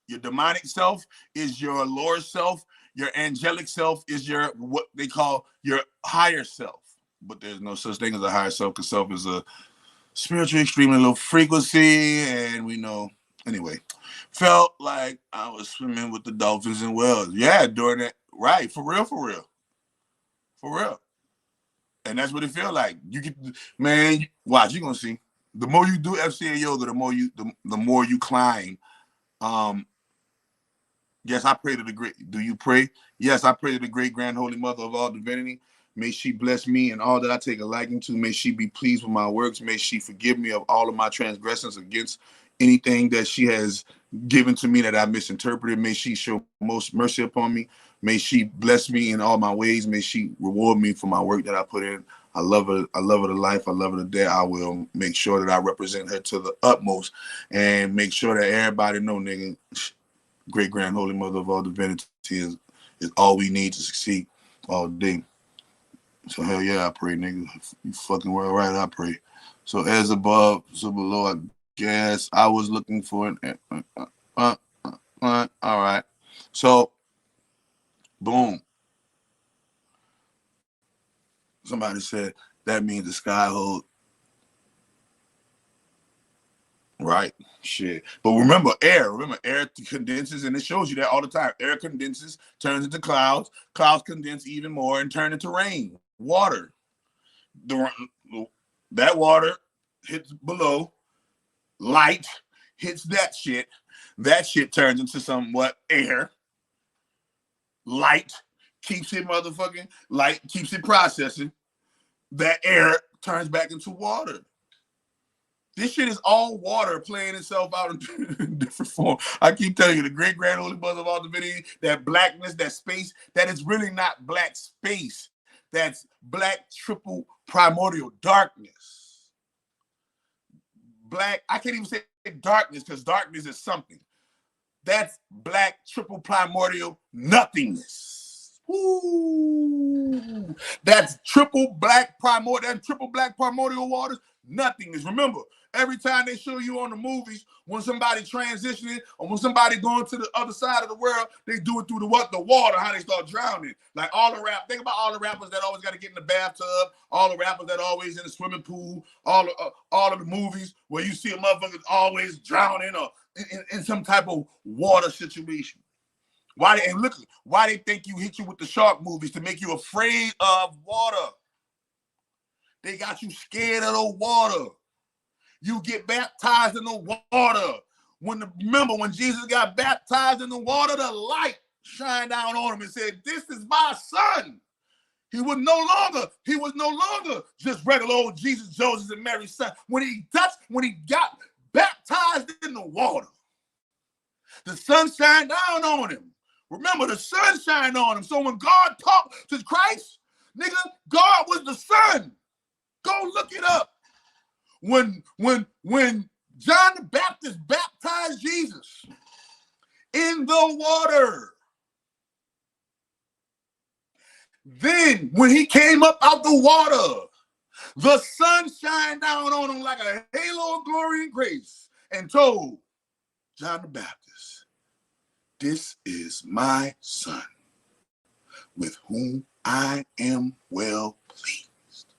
Speaker 3: Your demonic self is your lower self. Your angelic self is your what they call your higher self. But there's no such thing as a higher self, because self is a spiritual extremely low frequency, and we know. Anyway, felt like I was swimming with the dolphins and whales. Yeah, during that, right? For real, for real, for real. And that's what it feel like. You get, man. Watch, you gonna see. The more you do FCA yoga, the more you climb. Yes, I pray to the great. Do you pray? Yes, I pray to the great grand holy mother of all divinity. May she bless me and all that I take a liking to. May she be pleased with my works. May she forgive me of all of my transgressions against anything that she has given to me that I misinterpreted. May she show most mercy upon me. May she bless me in all my ways. May she reward me for my work that I put in. I love her. I love her to life. I love her to death. I will make sure that I represent her to the utmost and make sure that everybody know, nigga, great grand holy mother of all divinity is all we need to succeed all day. So hell yeah, I pray, nigga. You fucking well right, I pray. So as above, so below, I guess I was looking for an all right. So boom. Somebody said that means the sky hold. Right. Shit. But remember air condenses, and it shows you that all the time. Air condenses, turns into clouds. Clouds condense even more and turn into rain, water. That water hits below, light hits that shit. That shit turns into somewhat air. Light keeps it motherfucking, light keeps it processing. That air turns back into water. This shit is all water playing itself out in different form. I keep telling you, the great grand holy mother of all divinity, that blackness, that space, that is really not black space. That's black triple primordial darkness. Black, I can't even say darkness, because darkness is something. That's black triple primordial nothingness. Ooh. That's triple black primordial waters, nothingness. Remember, every time they show you on the movies, when somebody transitioning or when somebody going to the other side of the world, they do it through the water, how they start drowning. Like all the think about all the rappers that always got to get in the bathtub, all the rappers that always in the swimming pool, all of the movies where you see a motherfucker always drowning or in some type of water situation. Why they think you hit you with the shark movies to make you afraid of water. They got you scared of the water. You get baptized in the water. Remember when Jesus got baptized in the water, the light shined down on him and said, "This is my son." He was no longer just regular old Jesus, Joseph, and Mary's son. When he got baptized in the water, the sun shined down on him. Remember, the sun shined on him. So when God talked to Christ, nigga, God was the sun. Go look it up. When John the Baptist baptized Jesus in the water, then when he came up out the water, the sun shined down on him like a halo of glory and grace and told John the Baptist, "This is my son, with whom I am well pleased."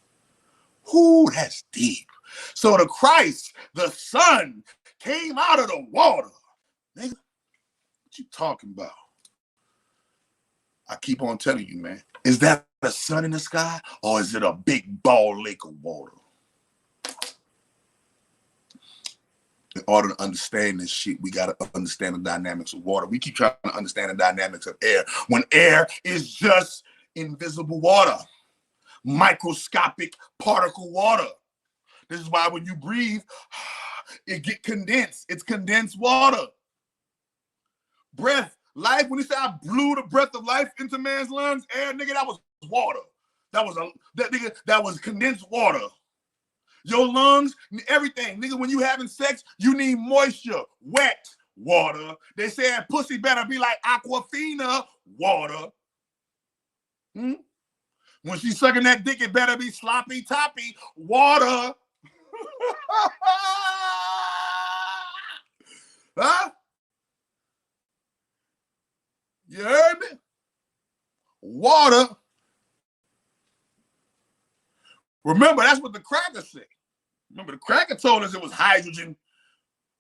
Speaker 3: Ooh, that's deep. So the Christ, the Son, came out of the water. Nigga, what you talking about? I keep on telling you, man. Is that a sun in the sky, or is it a big ball lake of water? In order to understand this shit, we got to understand the dynamics of water. We keep trying to understand the dynamics of air, when air is just invisible water, microscopic particle water. This is why when you breathe, it get condensed. It's condensed water. Breath, life, when he said I blew the breath of life into man's lungs, air, nigga, that was water. That was condensed water. Your lungs, everything. Nigga, when you having sex, you need moisture, wet water. They said pussy better be like Aquafina, water. When she's sucking that dick, it better be sloppy toppy, water. Huh? You heard me? Water. Remember, that's what the cracker said. Remember, the cracker told us it was hydrogen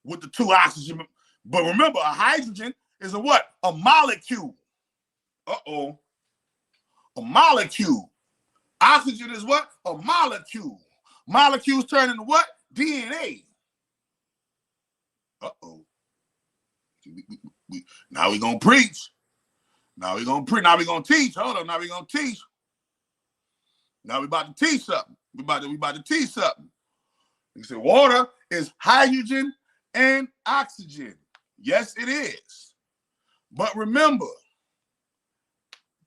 Speaker 3: with the 2 oxygen. But remember, a hydrogen is a what? A molecule. Uh-oh. A molecule. Oxygen is what? A molecule. Molecules turn into what? DNA. Uh-oh. Now we're going to preach. Now we're going to preach. Now we're going to teach. Hold on. Now we're going to teach. Now we're about to teach something. We about to teach something. You say water is hydrogen and oxygen. Yes, it is. But remember,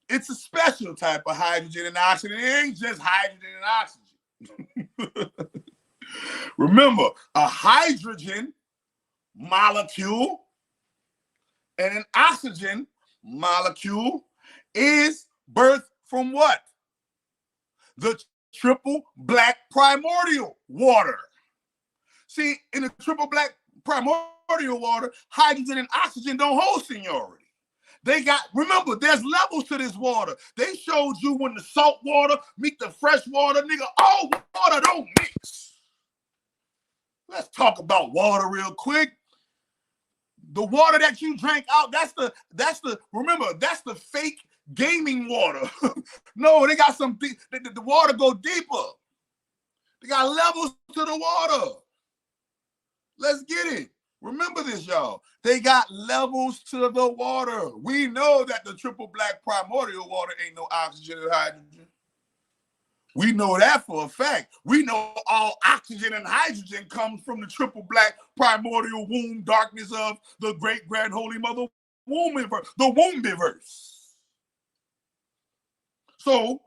Speaker 3: it's a special type of hydrogen and oxygen. It ain't just hydrogen and oxygen. Remember, a hydrogen molecule and an oxygen molecule is birthed from what? The triple black primordial water. See, in the triple black primordial water, hydrogen and oxygen don't hold seniority. They got, remember, there's levels to this water. They showed you when the salt water meet the fresh water, nigga, all water don't mix. Let's talk about water real quick. The water that you drank out, that's the fake gaming water. No, they got some, the water go deeper. They got levels to the water. Let's get it. Remember this, y'all. They got levels to the water. We know that the triple black primordial water ain't no oxygen and hydrogen. We know that for a fact. We know all oxygen and hydrogen comes from the triple black primordial womb darkness of the great grand holy mother wombiverse, the wombiverse. So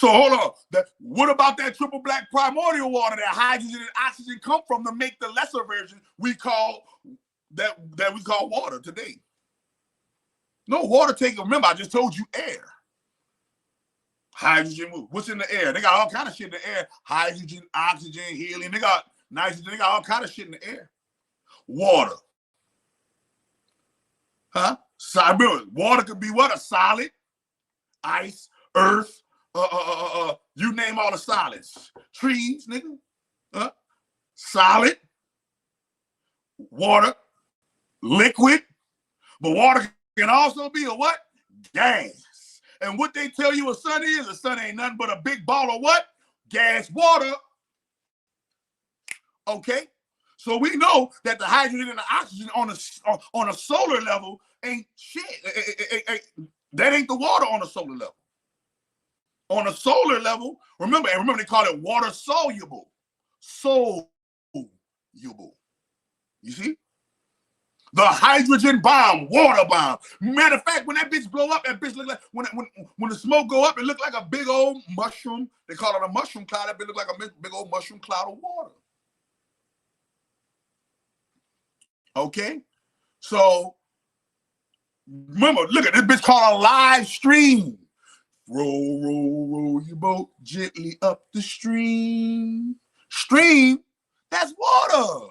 Speaker 3: hold on. What about that triple black primordial water that hydrogen and oxygen come from to make the lesser version we call water today? No, water remember, I just told you air. Hydrogen, what's in the air? They got all kind of shit in the air. Hydrogen, oxygen, helium. They got nitrogen. They got all kind of shit in the air. Water. Huh? Water could be what? A solid, ice, earth, you name all the solids. Trees, nigga. Solid, water, liquid. But water can also be a what? Gas. And what they tell you a sun ain't nothing but a big ball of what? Gas, water. Okay? So we know that the hydrogen and the oxygen on a solar level ain't shit. That ain't the water on a solar level. On a solar level, remember they call it water soluble. Soluble. You see? The hydrogen bomb, water bomb. Matter of fact, when that bitch blow up, that bitch look like, when the smoke go up, it look like a big old mushroom. They call it a mushroom cloud. That bitch look like a big old mushroom cloud of water. Okay? So, remember, look at this bitch called a live stream. Roll, roll, roll your boat gently up the stream. Stream, that's water.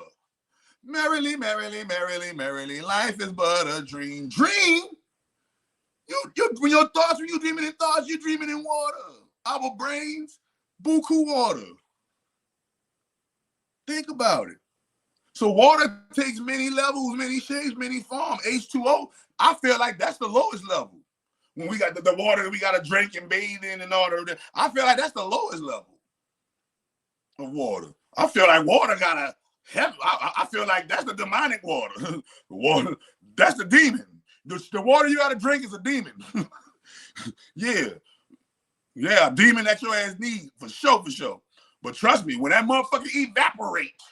Speaker 3: Merrily, merrily, merrily, merrily, life is but a dream. Dream? When you dreaming in thoughts, you're dreaming in water. Our brains, buku water. Think about it. So water takes many levels, many shapes, many forms. H2O, I feel like that's the lowest level. When we got the water that we got to drink and bathe in and all that, I feel like that's the lowest level of water. I feel like water got a heaven. I feel like that's the demonic water. The water, that's the demon. The water you got to drink is a demon. Yeah, a demon that your ass needs, for sure. But trust me, when that motherfucker evaporates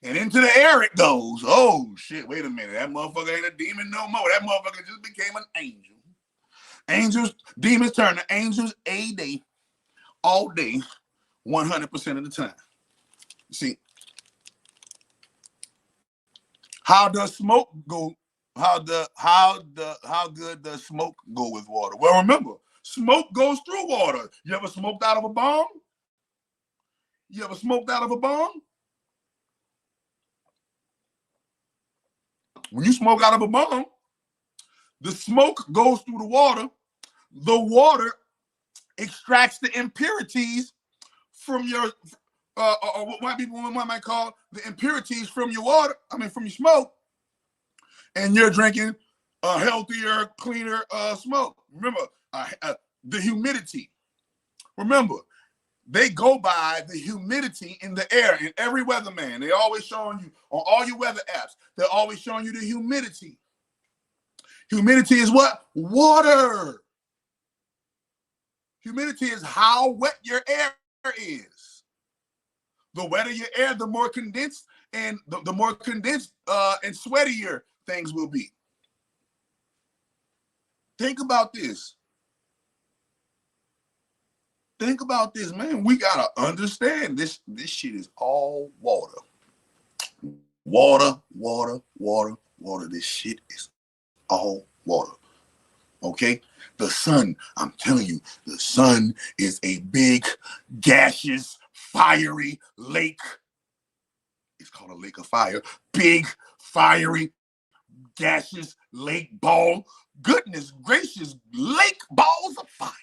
Speaker 3: and into the air it goes, oh shit, wait a minute, that motherfucker ain't a demon no more. That motherfucker just became an angel. Angels, demons turn to angels a day, all day, 100% of the time. See, how does smoke go? How good does smoke go with water? Well, remember, smoke goes through water. You ever smoked out of a bomb? You ever smoked out of a bomb? When you smoke out of a bomb, The smoke goes through the water. The water extracts the impurities from your, or what people might call the impurities from your water. I mean, from your smoke, and you're drinking a healthier, cleaner smoke. Remember, the humidity. Remember, they go by the humidity in the air. In every weatherman, they always showing you on all your weather apps. They're always showing you the humidity. Humidity is what? Water. Humidity is how wet your air is. The wetter your air, the more condensed and the more condensed and sweatier things will be. Think about this. Think about this, man. We gotta understand this. This shit is all water. Water, water, water, water. This shit is all water. Okay? The sun, I'm telling you, the sun is a big, gaseous, fiery lake. It's called a lake of fire. Big, fiery, gaseous lake ball. Goodness gracious, lake balls of fire.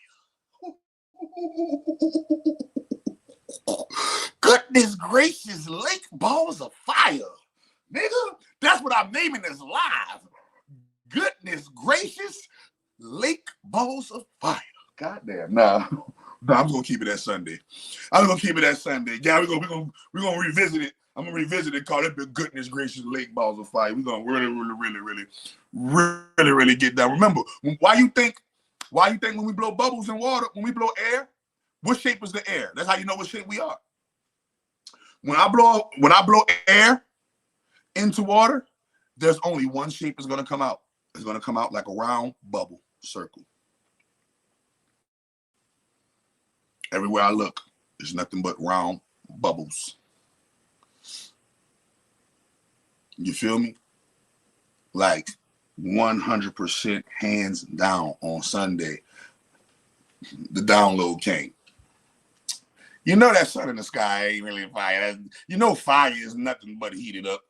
Speaker 3: Goodness gracious, lake balls of fire. Nigga, that's what I'm naming this live. Goodness gracious, lake balls of fire. Goddamn. Nah, I'm gonna keep it that Sunday. I'm gonna keep it that Sunday. Yeah, we're gonna revisit it. I'm gonna revisit it, call it the goodness gracious lake balls of fire. We're gonna really get down. Remember, why you think when we blow bubbles in water, when we blow air, what shape is the air? That's how you know what shape we are. When I blow air into water, there's only one shape is gonna come out. It's gonna come out like a round bubble circle. Everywhere I look, there's nothing but round bubbles. You feel me? Like 100% hands down on Sunday, the download came. You know that sun in the sky ain't really fire. You know fire is nothing but heated up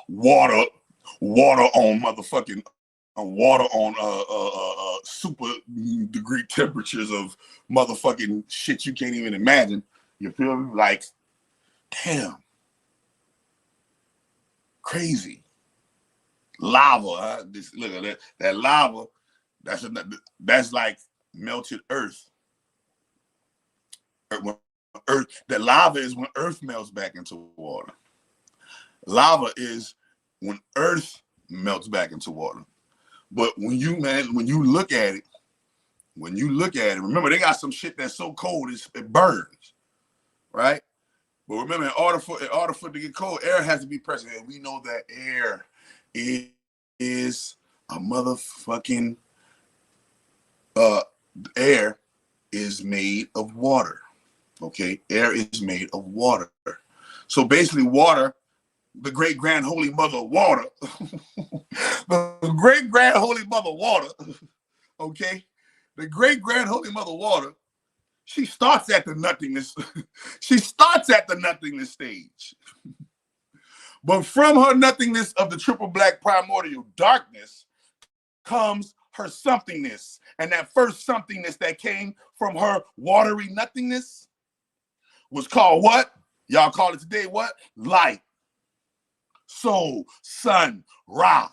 Speaker 3: water on motherfucking water on super degree temperatures of motherfucking shit you can't even imagine. You feel me? Like, damn. Crazy. Lava, huh? Look at that lava. That's like melted earth. That lava is when earth melts back into water. Lava is when earth melts back into water. But when you look at it, remember they got some shit that's so cold it burns, right? But remember, in order for it to get cold, air has to be present. And we know that air is a motherfucking air is made of water. Okay, air is made of water. So basically, water, the great grand holy mother water, the great grand holy mother water. Okay, the great grand holy mother water. She starts at the nothingness. She starts at the nothingness stage. But from her nothingness of the triple black primordial darkness comes her somethingness. And that first somethingness that came from her watery nothingness was called what? Y'all call it today what? Light. Soul, sun, Ra.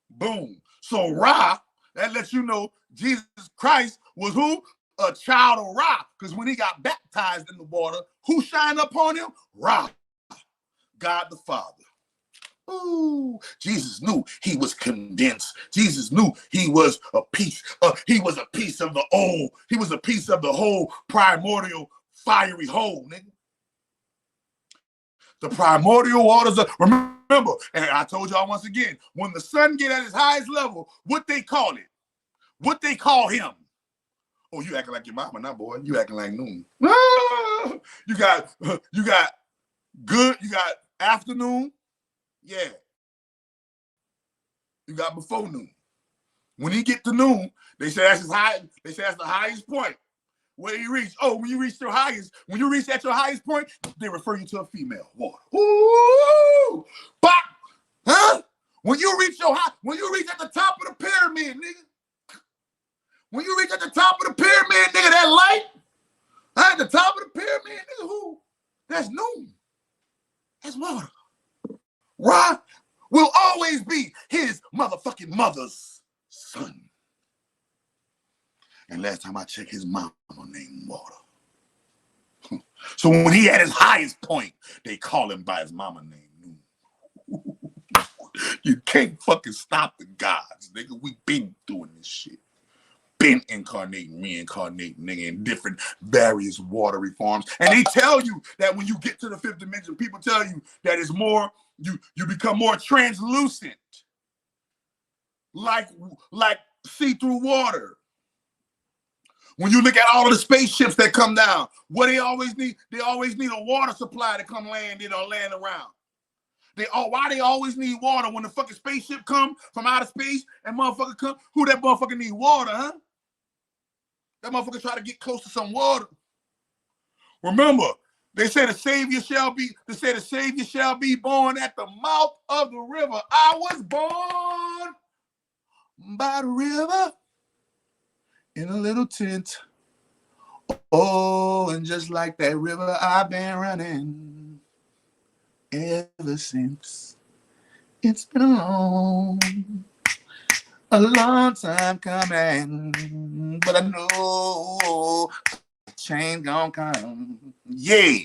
Speaker 3: Boom. So Ra, that lets you know Jesus Christ was who? A child of Ra, because when he got baptized in the water, who shined upon him? Ra, God the Father. Ooh, Jesus knew he was condensed. Jesus knew he was a piece. He was a piece of the old. He was a piece of the whole primordial fiery whole, nigga. The primordial waters of, remember, and I told y'all once again, when the sun get at its highest level, what they call it? What they call him? Oh, you acting like your mama now, boy. You acting like noon. You got good. You got afternoon. Yeah. You got before noon. When he get to noon, they say that's his high. They say that's the highest point. Where you reach? Oh, when you reach your highest. When you reach at your highest point, they refer you to a female. Water. Ooh, bop. Huh? When you reach your high, when you reach at the top of the pyramid, nigga. When you reach at the top of the pyramid, nigga, that light, at the top of the pyramid, nigga, who? That's noon. That's water. Ra will always be his motherfucking mother's son. And last time I checked, his mama named Water. So when he at his highest point, they call him by his mama name Noon. You can't fucking stop the gods, nigga. We been doing this shit. Been incarnating, reincarnating, nigga, in different various watery forms. And they tell you that when you get to the fifth dimension, people tell you that it's more, you become more translucent. Like see-through water. When you look at all of the spaceships that come down, what they always need a water supply to come land in or land around. Why they always need water when the fucking spaceship come from outer space and motherfucker come? Who that motherfucker need water, huh? That motherfucker try to get close to some water. Remember, they say the Savior shall be born at the mouth of the river. I was born by the river in a little tent. Oh, and just like that river, I've been running ever since. It's been a long time coming, but I know change gonna come. Yeah,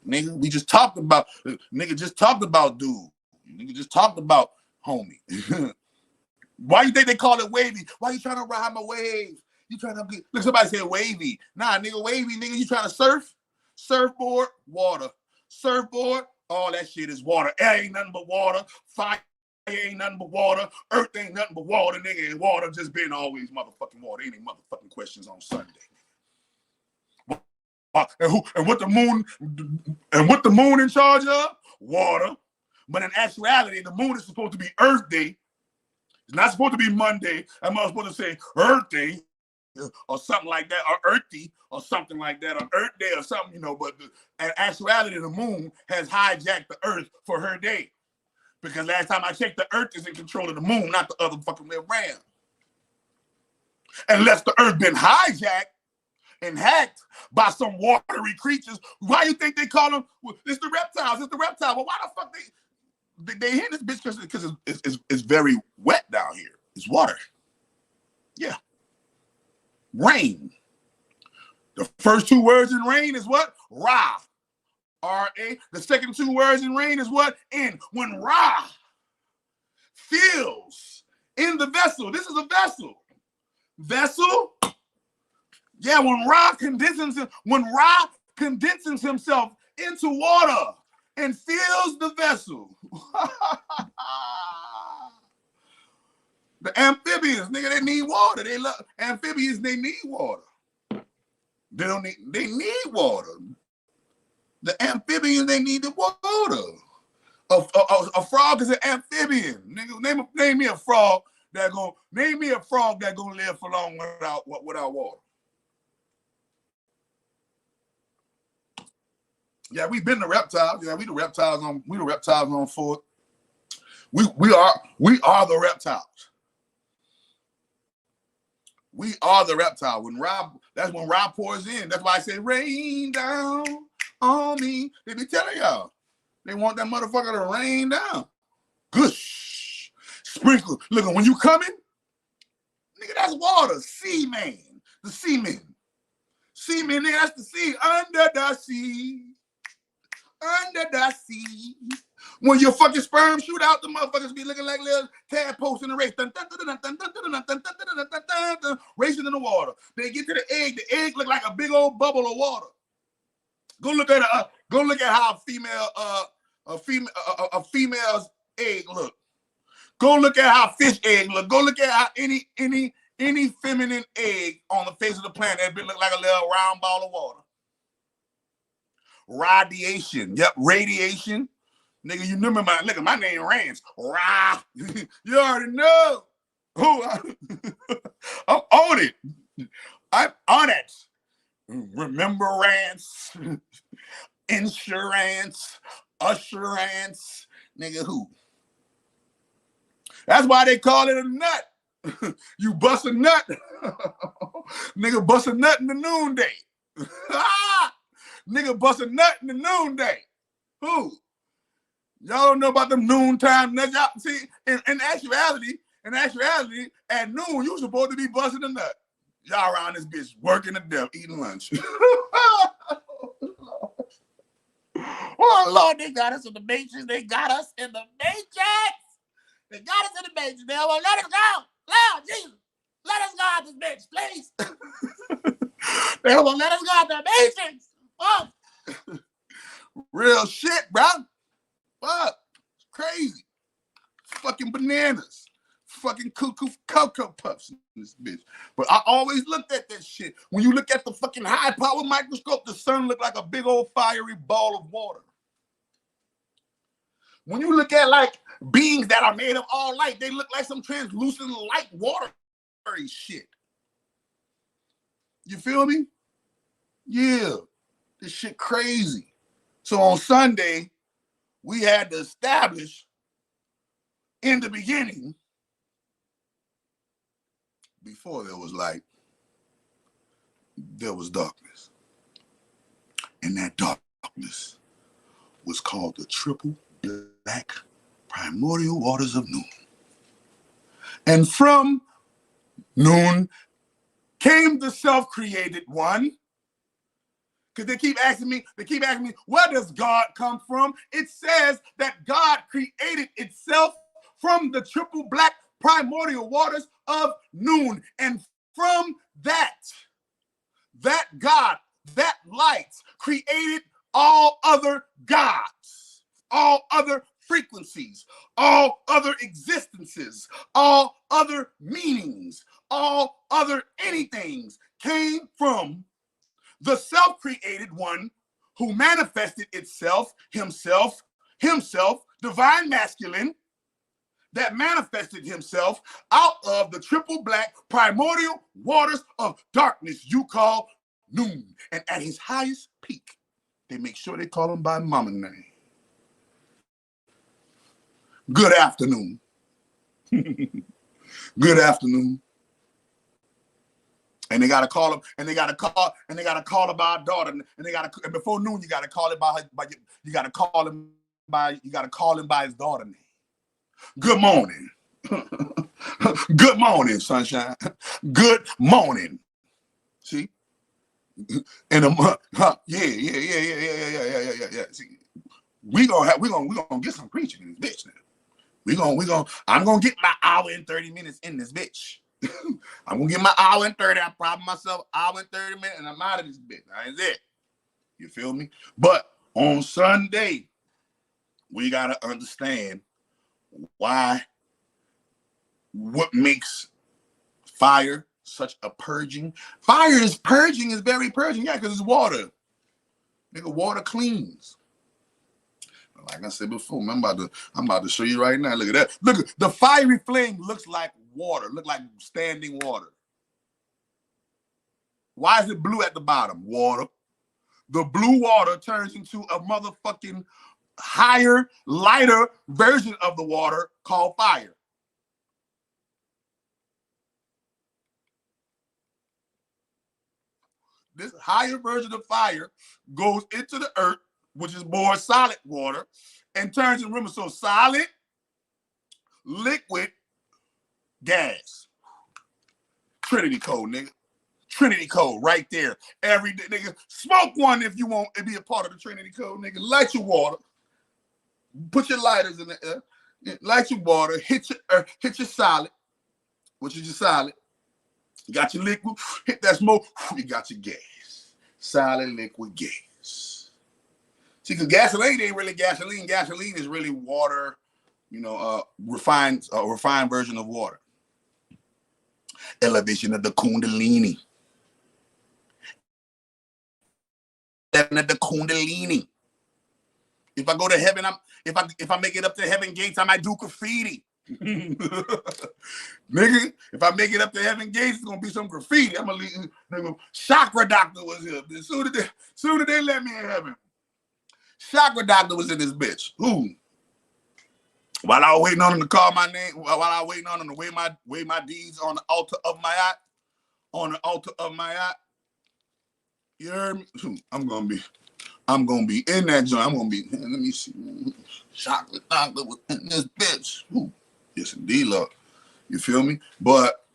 Speaker 3: nigga, we just talked about, dude. Nigga just talked about homie. Why you think they call it wavy? Why you trying to ride my wave? You trying to get, look, somebody said wavy. Nah, nigga, wavy, nigga, you trying to surf? Surfboard, water. Surfboard, all that shit is water. Air ain't nothing but water. Fire ain't nothing but water. Earth ain't nothing but water, nigga. And water just been always motherfucking water. Any motherfucking questions on Sunday. And what the moon in charge of? Water. But in actuality, the moon is supposed to be Earth Day. It's not supposed to be Monday. I'm not supposed to say Earth Day or something like that, or Earthy or something like that, or Earth Day or something, you know. But in actuality, the moon has hijacked the Earth for her day. Because last time I checked, the Earth is in control of the moon, not the other fucking way around. Unless the Earth been hijacked and hacked by some watery creatures. Why you think they call them? It's the reptiles. It's the reptile. But why the fuck they hit this bitch? Because it's very wet down here. It's water. Yeah. Rain. The first two words in rain is what? Ra. R-A. The second two words in rain is what? In. When Ra fills in the vessel. This is a vessel. Vessel. Yeah, when Ra condenses himself into water and fills the vessel. The amphibians, nigga, they need water. They love amphibians, they need water. They need water. The amphibians, they need the water. A frog is an amphibian. Nigga, name me a frog that gonna live for long without water. Yeah, we've been the reptiles. Yeah, we the reptiles on foot. We are the reptiles. We are the reptile. That's when Rob pours in. That's why I say rain down on me. They be telling y'all. They want that motherfucker to rain down. Gush. Sprinkle. Look, when you coming, nigga, that's water. Seaman. The seaman. Seaman, nigga, that's the sea. Under the sea. Under the sea. When your fucking sperm shoot out, the motherfuckers be looking like little tadpoles in the race. Racing in the water. They get to the egg. The egg look like a big old bubble of water. Go look at how a female's egg look. Go look at how fish egg look. Go look at how any feminine egg on the face of the planet that look like a little round ball of water. Radiation. Yep, radiation. Nigga, you remember my name Rance. Rah. You already know. I'm on it. I'm on it. Remembrance, insurance, assurance. Nigga, who? That's why they call it a nut. You bust a nut. Nigga bust a nut in the noonday. Nigga bust a nut in the noonday. Who? Y'all don't know about them noontime nuts. Y'all see, in actuality, at noon, you supposed to be busting a nut. Y'all around this bitch working to death, eating lunch. Oh Lord, they got us in the matrix. They got us in the matrix. They got us in the matrix. They won't let us go. Lord Jesus, let us go out this bitch, please. They won't let us go out the matrix. Oh. Real shit, bro. Fuck. It's crazy. Fucking bananas. Fucking cuckoo cocoa puffs in this bitch. But I always looked at that shit. When you look at the fucking high power microscope, the sun looked like a big old fiery ball of water. When you look at like beings that are made of all light, they look like some translucent light water shit. You feel me? Yeah. This shit crazy. So on Sunday, we had to establish in the beginning, before there was light, there was darkness. And that darkness was called the triple black primordial waters of noon. And from noon came the self-created one. Because they keep asking me, where does God come from? It says that God created itself from the triple black primordial waters of noon. And from that God, that light, created all other gods, all other frequencies, all other existences, all other meanings, all other anythings came from the self-created one who manifested itself, himself, divine masculine, that manifested himself out of the triple black primordial waters of darkness you call noon. And at his highest peak, they make sure they call him by mama name. Good afternoon. Good afternoon. And they gotta call him, and they gotta call about our daughter, and and before noon you gotta call it you gotta call him by his daughter name. Good morning. Good morning, sunshine. Good morning. See? In a month, yeah. See, we gonna get some preaching in this bitch now. I'm gonna get my hour and 30 minutes in this bitch. I'm gonna get my hour and 30. I promise myself hour and 30 minutes, and I'm out of this bitch. That's it. You feel me? But on Sunday, we gotta understand what makes fire such a purging. Fire is purging, is very purging, yeah, because it's water. Nigga, water cleans. Like I said before, I'm about to show you right now. Look at that. Look, the fiery flame looks like water, look like standing water. Why is it blue at the bottom? Water. The blue water turns into a motherfucking higher, lighter version of the water called fire. This higher version of fire goes into the earth, which is more solid water, and turns in, remember, so solid, liquid, gas. Trinity code, nigga. Trinity code right there. Every day, nigga. Smoke one if you want to be a part of the Trinity code, nigga. Light your water. Put your lighters in the air. Light your water. Hit your solid, which is your solid. You got your liquid. Hit that smoke. You got your gas. Solid, liquid, gas. See, because gasoline ain't really gasoline. Gasoline is really water, refined version of water. Elevation of the Kundalini. Of the Kundalini. If I go to heaven, if I make it up to heaven gates, I might do graffiti. Nigga, if I make it up to heaven gates, it's gonna be some graffiti. I'm gonna leave. Nigga, Chakra Doctor was here. As soon as they let me in heaven, Chakra Doctor was in this bitch. Who? While I was waiting on him to call my name, while I was waiting on him to weigh my deeds on the altar of my yacht, you heard me? I'm gonna be in that joint. I'm gonna be, let me see, chocolate doctor in this bitch. Ooh, yes indeed, love. You feel me? But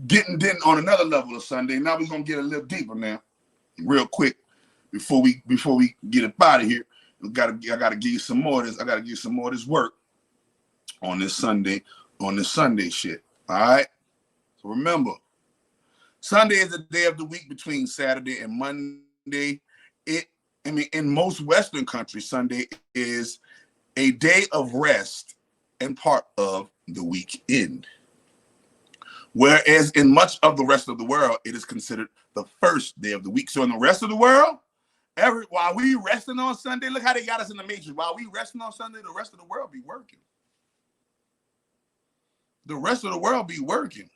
Speaker 3: getting on another level of Sunday. Now we're gonna get a little deeper now, real quick, before we get up out of here. I gotta give you some more of this. I gotta give you some more of this work on this Sunday shit. All right. So remember, Sunday is the day of the week between Saturday and Monday. In most Western countries, Sunday is a day of rest and part of the weekend. Whereas in much of the rest of the world, it is considered the first day of the week. So in the rest of the world, while we resting on Sunday, look how they got us in the matrix. While we resting on Sunday, the rest of the world be working. The rest of the world be working.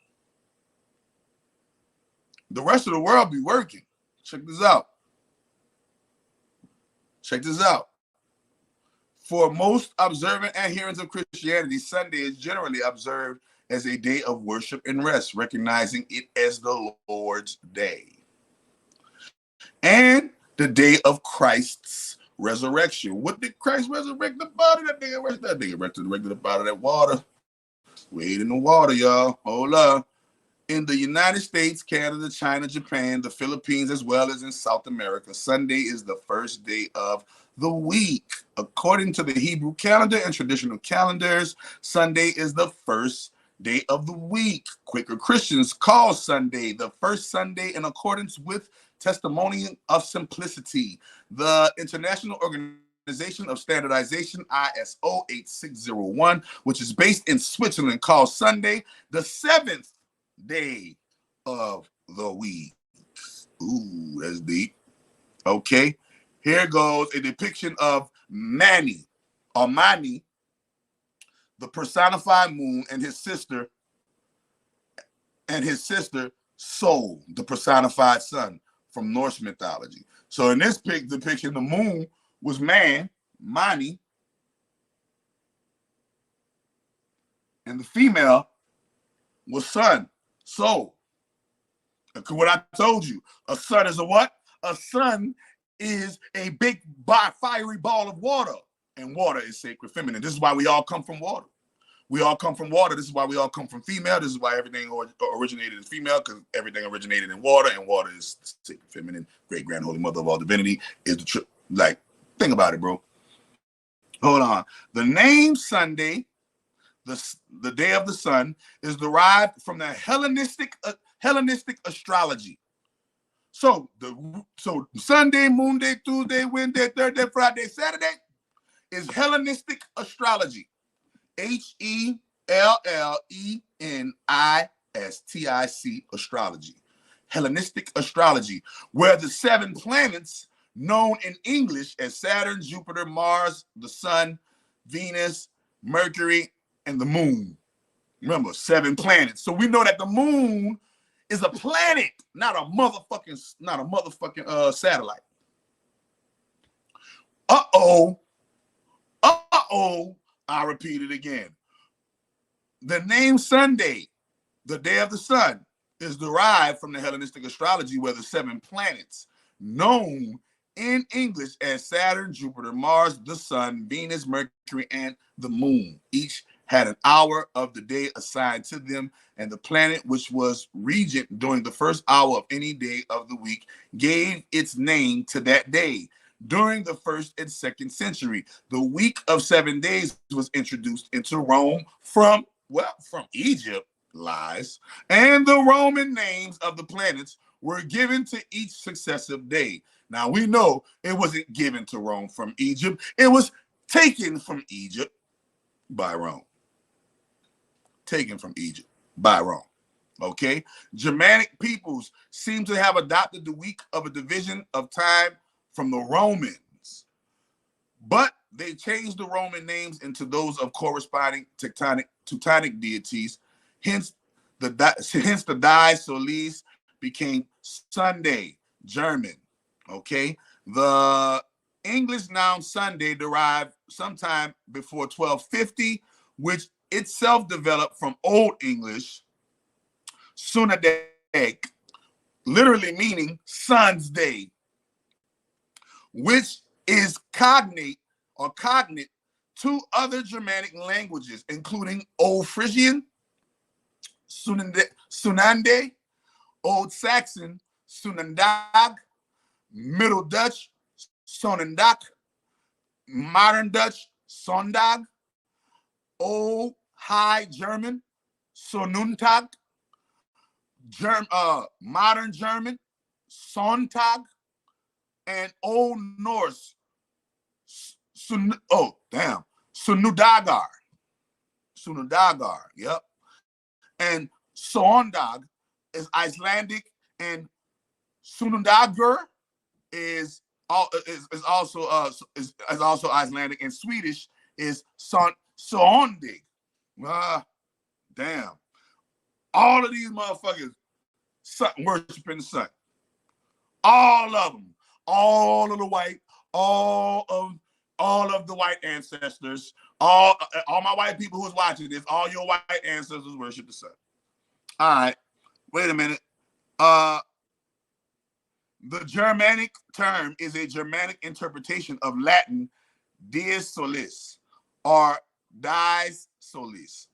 Speaker 3: The rest of the world be working. Check this out. Check this out. For most observant adherents of Christianity, Sunday is generally observed as a day of worship and rest, recognizing it as the Lord's day and the day of Christ's resurrection. What did Christ resurrect the body? That nigga resurrected the body of that water. Wade in the water, y'all. Hold up. In the United States, Canada, China, Japan, the Philippines, as well as in South America, Sunday is the first day of the week. According to the Hebrew calendar and traditional calendars, Sunday is the first day of the week. Quaker Christians call Sunday the first Sunday in accordance with Testimony of Simplicity. The International Organization of Standardization, ISO 8601, which is based in Switzerland, calls Sunday the seventh day of the week. Ooh, that's deep. Okay, here goes a depiction of Mani, the personified moon, and his sister Sol, the personified sun from Norse mythology. So in this depiction, the moon was Mani, and the female was sun, Sol. What I told you, a sun is a what? A sun is a big fiery ball of water, and water is sacred feminine. This is why we all come from water. We all come from water. This is why we all come from female. This is why everything originated as female, because everything originated in water, and water is sacred feminine, great grand holy mother of all divinity. Is the like, think about it, bro. Hold on. The name Sunday, the day of the sun, is derived from the Hellenistic astrology. So Sunday, Monday, Tuesday, Wednesday, Thursday, Friday, Saturday is Hellenistic astrology. HELLENISTIC astrology. Hellenistic astrology, where the 7 planets known in English as Saturn, Jupiter, Mars, the Sun, Venus, Mercury, and the Moon. Remember, 7 planets. So we know that the Moon is a planet, not a motherfucking satellite. I repeat it again. The name Sunday, the day of the sun, is derived from the Hellenistic astrology, where the 7 planets known in English as Saturn, Jupiter, Mars, the Sun, Venus, Mercury, and the Moon each had an hour of the day assigned to them, and the planet which was regent during the first hour of any day of the week gave its name to that day. During the 1st and 2nd century, the week of 7 days was introduced into Rome from Egypt, lies, and the Roman names of the planets were given to each successive day. Now we know it wasn't given to Rome from Egypt. It was taken from Egypt by Rome. Taken from Egypt by Rome. Okay? Germanic peoples seem to have adopted the week of a division of time from the Romans, but they changed the Roman names into those of corresponding Teutonic deities. Hence the die solis became Sunday, German. Okay, the English noun Sunday derived sometime before 1250, which itself developed from Old English, Sunadeg, literally meaning sun's day, which is cognate to other Germanic languages, including Old Frisian, Sunande, Old Saxon, Sunandag, Middle Dutch, Sonendak, Modern Dutch, Sondag, Old High German, Sonuntag, Modern German, Sonntag, and Old Norse, Sunudagar. Sunudagar, yep. And Sondag is Icelandic, and Sunundagur is also Icelandic, and Swedish is Sondig. Damn. All of these motherfuckers worshiping the sun. All of them. All of the white, all of the white ancestors, all my white people who's watching this, all your white ancestors worship the sun. All right. Wait a minute. The Germanic term is a Germanic interpretation of Latin dies solis or dies solis,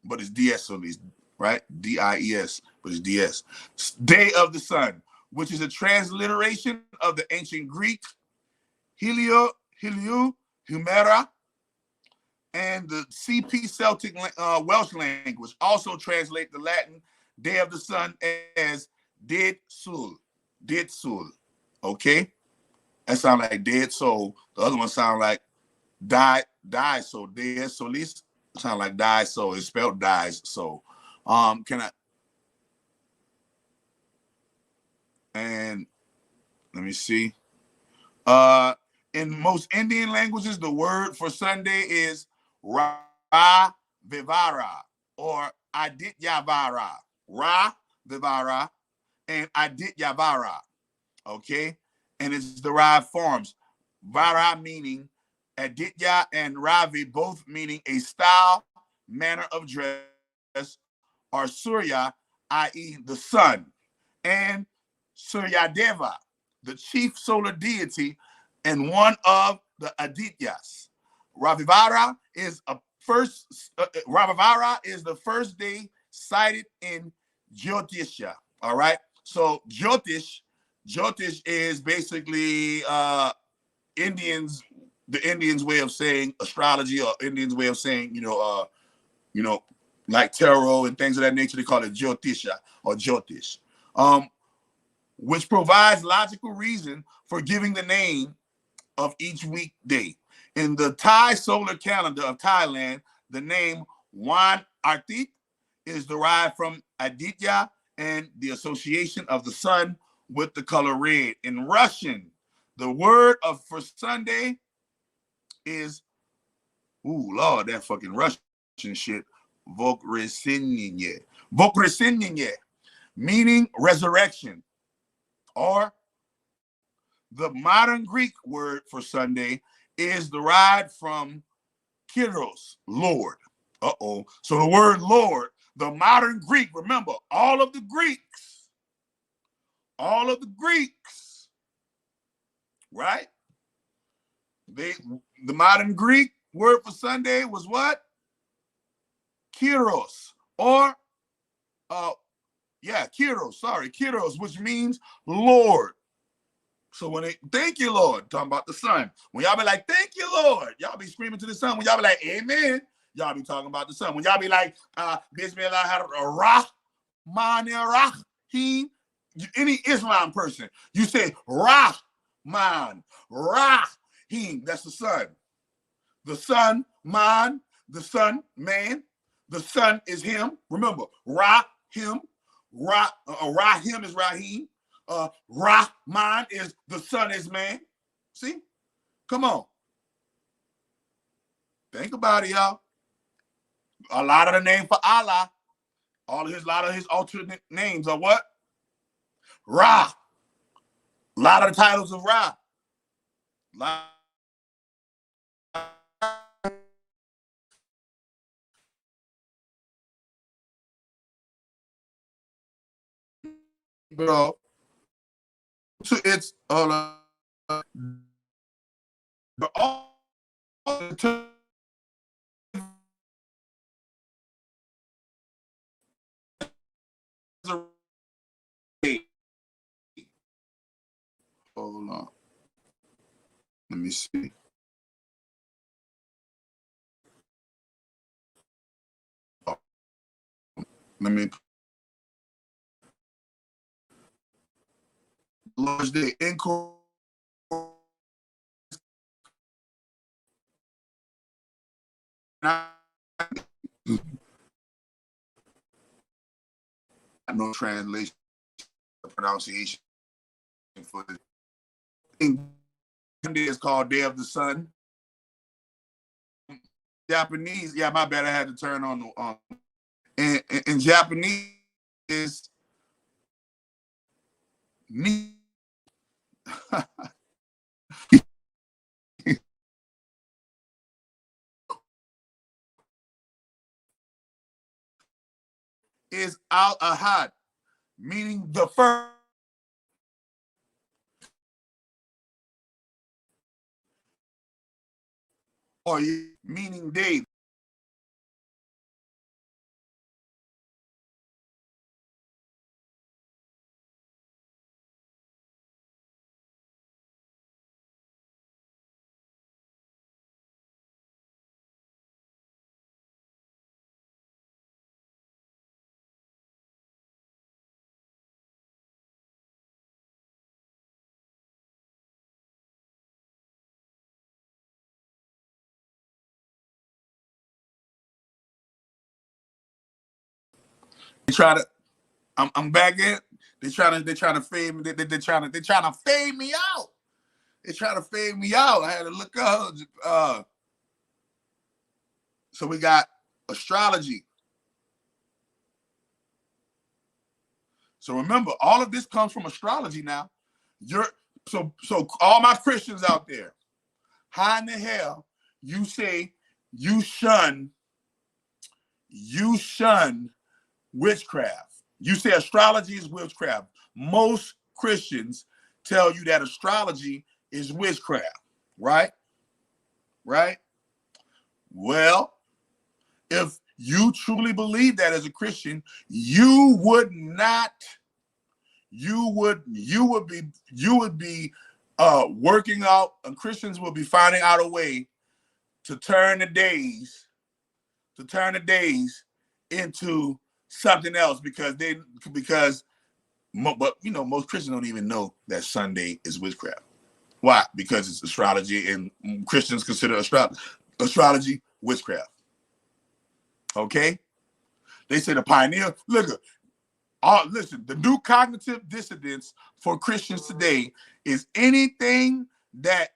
Speaker 3: but it's dies solis, right? D-I-E-S, but it's dies. Day of the sun, which is a transliteration of the ancient Greek Heliou, Humera, and the CP Celtic Welsh language also translate the Latin day of the sun as Dead Sul. Dead Soul. Okay? That sounds like dead soul. The other one sounds like die soul. Dead solis sound like die soul. It's spelled dies soul. Can I? And let me see. In most Indian languages, the word for Sunday is Ra Vivara or Adityavara. Ra Vivara and Adityavara. Okay? And it's derived forms. Vara meaning Aditya, and Ravi both meaning a style, manner of dress, or Surya, i.e. the sun, and Suryadeva, the chief solar deity and one of the Adityas. Ravivara is Ravivara is the first day cited in Jyotisha. All right. So Jyotish is basically the Indians' way of saying astrology, or Indians' way of saying, like tarot and things of that nature. They call it Jyotisha or Jyotish, which provides logical reason for giving the name of each weekday. In the Thai solar calendar of Thailand, the name Wan Artit is derived from Aditya and the association of the sun with the color red. In Russian, the word for Sunday is, Lord, that fucking Russian shit, Voskresenye, meaning resurrection. Or the modern Greek word for Sunday is derived from Kyrios, Lord. So the word Lord, the modern Greek, remember, all of the Greeks, right? The modern Greek word for Sunday was what? Kyrios, or Kyrios, which means Lord. So when they, thank you, Lord, talking about the sun. When y'all be like, thank you, Lord, y'all be screaming to the sun. When y'all be like, amen, y'all be talking about the sun. When y'all be like, Bismillah, Rahman, Rahim, any Islam person, you say Rahman, Rahim, that's the sun. The sun, man, the sun, man, the sun is him. Remember, Rahim is Rahim. Rahman is the son is man. See? Come on. Think about it, y'all. A lot of the name for Allah, a lot of his alternate names are what? Ra. A lot of the titles of Ra. bro. It's all hold on. Let me see. Oh, let me Lord's Day inquiry. No translation pronunciation for the Sunday is called Day of the Sun. Japanese, yeah, my bad. I had to turn on the in Japanese is ni is al ahad, meaning the first, or meaning day. They try to. I'm back in. They trying to fade me. They're trying to fade me out. They trying to fade me out. I had to look up. So we got astrology. So remember, all of this comes from astrology now. So all my Christians out there, how in the hell you say you shun witchcraft? You say astrology is witchcraft. Most Christians tell you that astrology is witchcraft, right? Right? Well, if you truly believe that as a Christian, you would be working out, and Christians will be finding out a way to turn the days into something else because but you know, most Christians don't even know that Sunday is witchcraft. Why? Because it's astrology, and Christians consider astrology witchcraft. Okay? They say the pioneer. Look, listen, the new cognitive dissonance for Christians today is anything that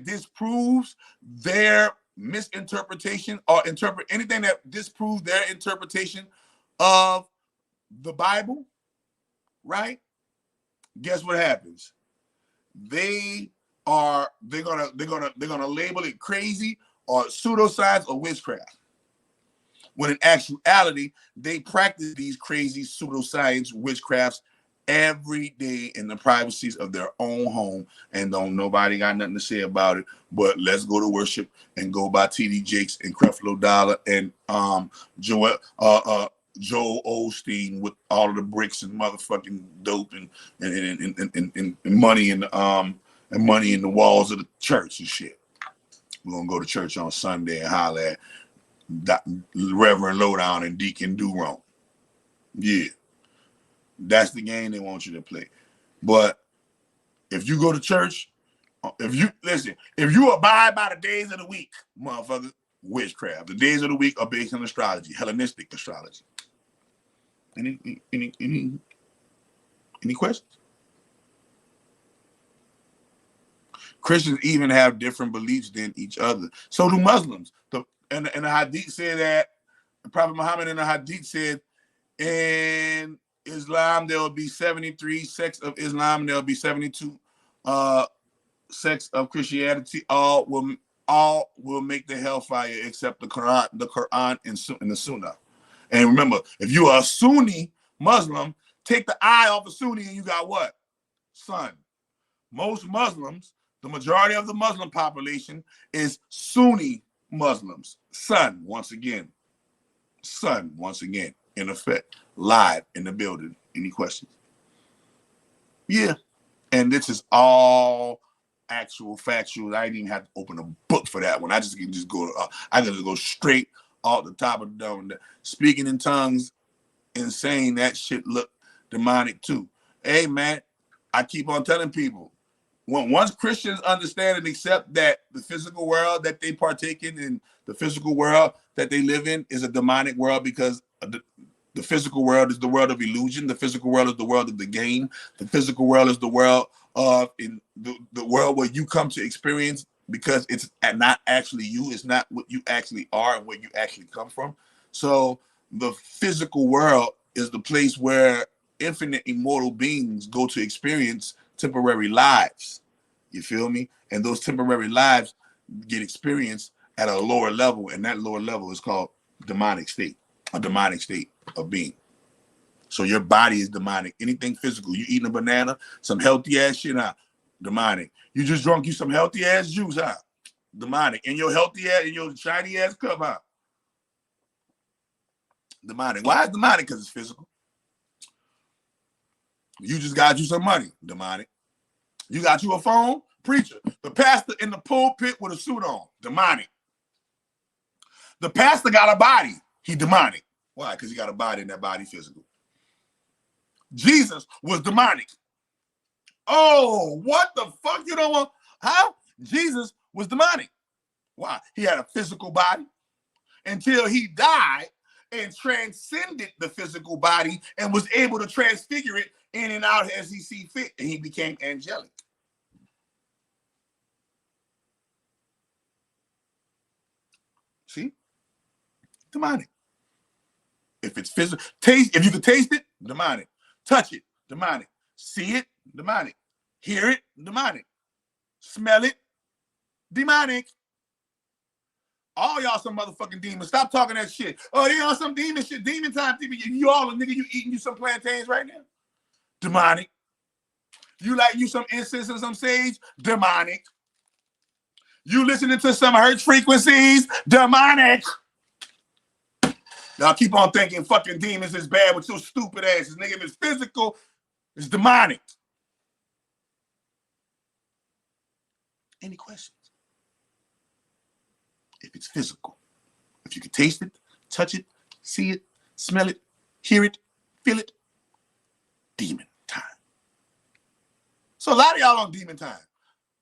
Speaker 3: disproves their misinterpretation or anything that disproves their interpretation of the Bible, right? Guess what happens? They're gonna label it crazy or pseudoscience or witchcraft. When in actuality, they practice these crazy pseudoscience witchcrafts every day in the privacies of their own home, and nobody got nothing to say about it. But let's go to worship and go by TD Jakes and Creflo Dollar and Joel Osteen with all of the bricks and motherfucking dope and money and money in the walls of the church and shit. We're gonna go to church on Sunday and holler at Reverend Lowdown and Deacon Durant. Yeah, that's the game they want you to play. But if you go to church, if you abide by the days of the week, motherfucker, witchcraft. The days of the week are based on astrology, Hellenistic astrology. Any questions? Christians even have different beliefs than each other. So do Muslims. And the Hadith said that the Prophet Muhammad in the Hadith said in Islam there will be 73 sects of Islam, and there will be 72 sects of Christianity. All will make the hellfire except the Quran and the Sunnah. And remember, if you are a Sunni Muslim, Take the eye off of Sunni and you got what? Sun. Most Muslims, the majority of the Muslim population is Sunni Muslims. Sun, once again. Sun, once again, in effect. Live in the building. Any questions? Yeah. And this is all actual factual. I didn't even have to open a book for that one. I just can just go. I can just go straight off the top of the dome. Speaking in tongues and saying that shit look demonic too. Hey man, I keep on telling people, once Christians understand and accept that the physical world that they partake in and the physical world that they live in is a demonic world, because the physical world is the world of illusion. The physical world is the world of the game. The physical world is the world of the world where you come to experience, because it's not actually you. It's not what you actually are and where you actually come from. So the physical world is the place where infinite immortal beings go to experience temporary lives. You feel me? And those temporary lives get experienced at a lower level, and that lower level is called demonic state, a demonic state of being. So your body is demonic. Anything physical, you eating a banana, some healthy ass shit, huh? Demonic. You just drunk you some healthy ass juice, huh? Demonic. In your healthy ass, in your shiny ass cup, huh? Demonic. Why is demonic? Because it's physical. You just got you some money. Demonic. You got you a phone. Preacher. The pastor in the pulpit with a suit on. Demonic. The pastor got a body. He demonic. Why? Because he got a body, and that body physical. Jesus was demonic. Oh, what the fuck? You don't want? How? Jesus was demonic. Why? He had a physical body until he died and transcended the physical body and was able to transfigure it in and out as he see fit, and he became angelic. See? Demonic. If it's physical, if you can taste it, demonic. Touch it, demonic. See it, demonic. Hear it, demonic. Smell it, demonic. All y'all some motherfucking demons. Stop talking that shit. Oh, they on some demon shit. Demon time. You all a nigga, you eating you some plantains right now? Demonic. You like you some incense and some sage? Demonic. You listening to some hertz frequencies? Demonic. Y'all keep on thinking fucking demons is bad with your stupid asses. Nigga, if it's physical, it's demonic. Any questions? If it's physical, if you can taste it, touch it, see it, smell it, hear it, feel it, demon time. So a lot of y'all on demon time,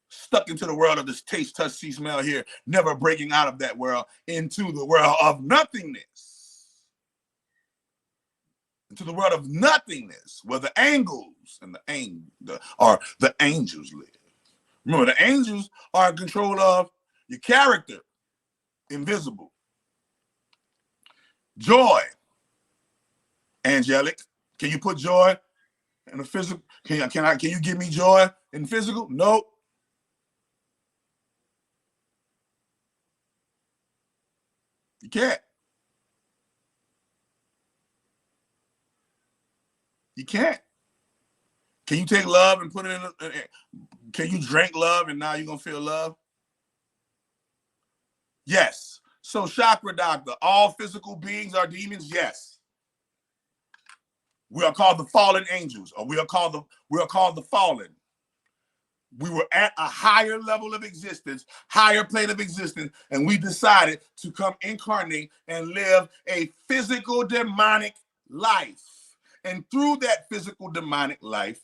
Speaker 3: stuck into the world of this taste, touch, see, smell, hear, never breaking out of that world into the world of nothingness. Into the world of nothingness, where the angels and the angels live. Remember, the angels are in control of your character, invisible. Joy, angelic. Can you put joy in the physical? Can you give me joy in physical? Nope. You can't. You can't. Can you take love and put it in can you drink love and now you're gonna feel love? Yes. So chakra doctor, all physical beings are demons? Yes. We are called the fallen angels, or we are called the fallen. We were at a higher level of existence, higher plane of existence, and we decided to come incarnate and live a physical demonic life. And through that physical demonic life,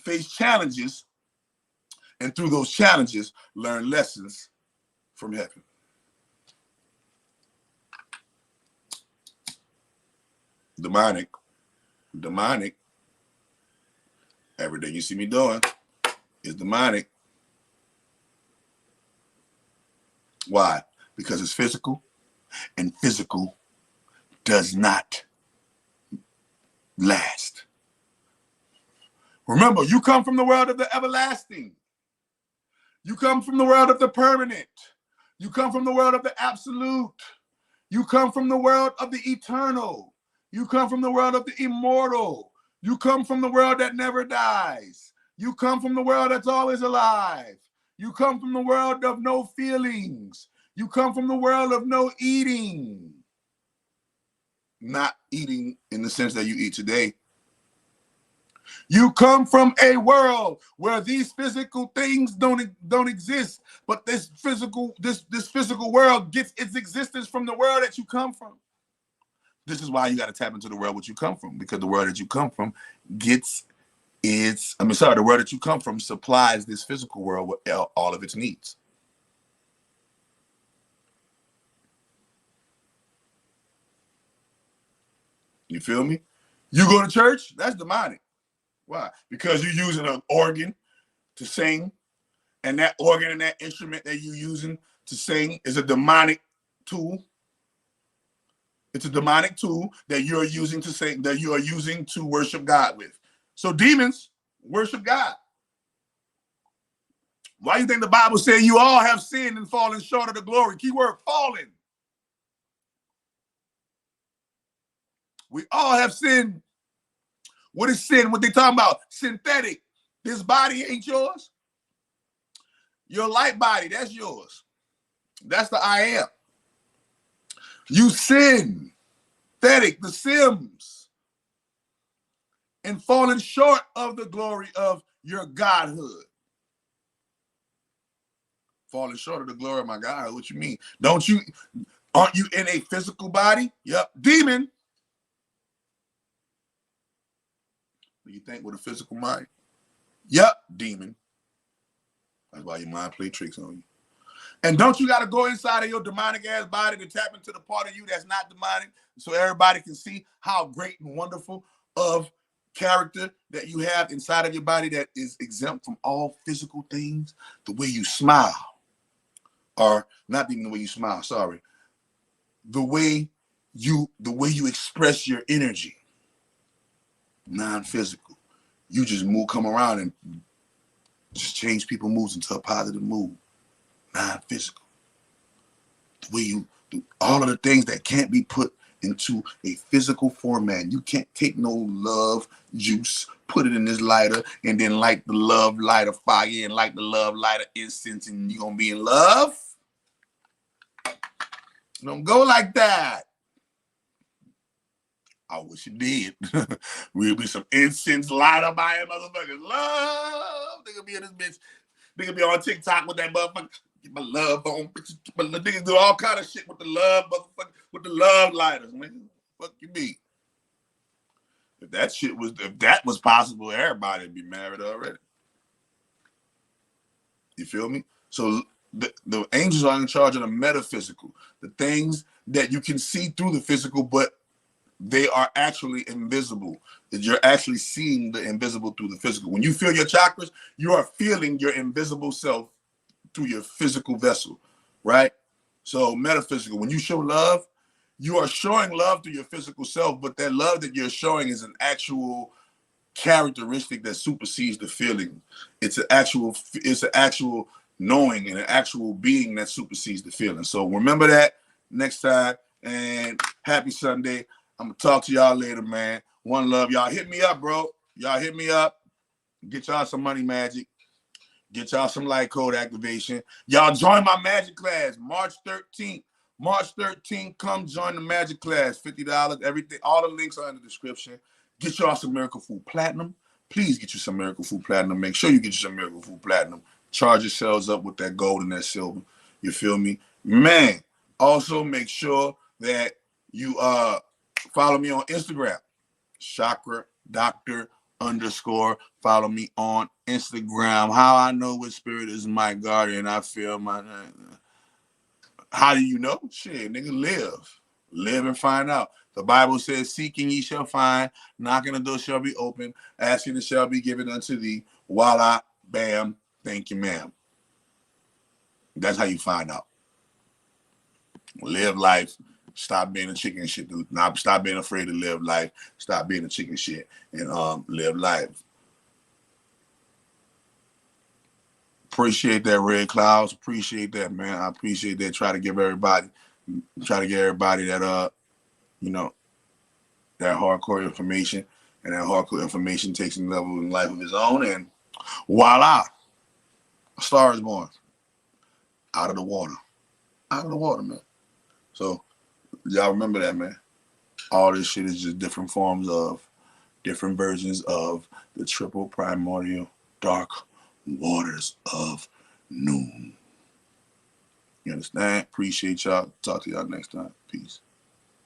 Speaker 3: face challenges, and through those challenges, learn lessons from heaven. Demonic. Everything you see me doing is demonic. Why? Because it's physical, and physical does not last. Remember, you come from the world of the everlasting. You come from the world of the permanent. You come from the world of the absolute. You come from the world of the eternal. You come from the world of the immortal. You come from the world that never dies. You come from the world that's always alive. You come from the world of no feelings. You come from the world of no eating. Not eating in the sense that you eat today. You come from a world where these physical things don't exist, but this physical world gets its existence from the world that you come from. This is why you got to tap into the world that you come from, because the world that you come from the world that you come from supplies this physical world with all of its needs. You feel me? You go to church, that's demonic. Why? Because you're using an organ to sing, and that organ and that instrument that you're using to sing is a demonic tool. It's a demonic tool that you're using to sing, that you are using to worship God with. So demons worship God. Why do you think the Bible says you all have sinned and fallen short of the glory? Keyword, fallen. We all have sinned. What is sin? What they talking about? Synthetic. This body ain't yours. Your light body, that's yours. That's the I am. You sin. Synthetic, the Sims. And falling short of the glory of your godhood. Falling short of the glory of my God. What you mean? Aren't you in a physical body? Yep. Demon. Do you think with a physical mind? Yep, demon. That's why your mind play tricks on you. And don't you got to go inside of your demonic ass body to tap into the part of you that's not demonic, so everybody can see how great and wonderful of character that you have inside of your body that is exempt from all physical things? The way you smile, or not even the way you smile, sorry. The way you express your energy. Non-physical. You just come around and just change people's moods into a positive mood. Non-physical. The way you do all of the things that can't be put into a physical format. You can't take no love juice, put it in this lighter, and then light the love lighter fire and light the love lighter incense, and you're gonna be in love. Don't go like that. I wish it did. We'll be some incense lighter by a motherfuckers. Love. They gonna be in this bitch. They gonna be on TikTok with that motherfucker. Get my love on. But the niggas do all kind of shit with the love, motherfucker, with the love lighters. Nigga, fuck you mean? If that was possible, everybody'd be married already. You feel me? So the angels are in charge of the metaphysical, the things that you can see through the physical, but they are actually invisible. You're actually seeing the invisible through the physical. When you feel your chakras, you are feeling your invisible self through your physical vessel, right? So metaphysical, when you show love, you are showing love through your physical self, but that love that you're showing is an actual characteristic that supersedes the feeling. It's an actual knowing and an actual being that supersedes the feeling. So remember that next time, and happy Sunday. I'm gonna talk to y'all later, man. One love. Y'all hit me up, bro. Y'all hit me up. Get y'all some money magic. Get y'all some light code activation. Y'all join my magic class March 13th. March 13th, come join the magic class. $50, everything. All the links are in the description. Get y'all some Miracle Food Platinum. Please get you some Miracle Food Platinum. Make sure you get you some Miracle Food Platinum. Charge yourselves up with that gold and that silver. You feel me? Man, also make sure that you follow me on Instagram, Chakra Doctor _. Follow me on Instagram. How I know what spirit is my guardian. I feel my. How do you know? Shit, nigga, live and find out. The Bible says, "Seeking ye shall find, knocking the door shall be open, asking it shall be given unto thee." Voila, bam, thank you, ma'am. That's how you find out. Live life. Stop being a chicken shit, dude. Stop being afraid to live life. Stop being a chicken shit and live life. Appreciate that, Red Clouds. Appreciate that, man. I appreciate that. Try to give everybody that you know, that hardcore information. And that hardcore information takes a level in life of its own, and voila, a star is born. Out of the water. Out of the water, man. So y'all remember that, man. All this shit is just different forms of, different versions of the triple primordial dark waters of noon. You understand? Appreciate y'all. Talk to y'all next time. Peace.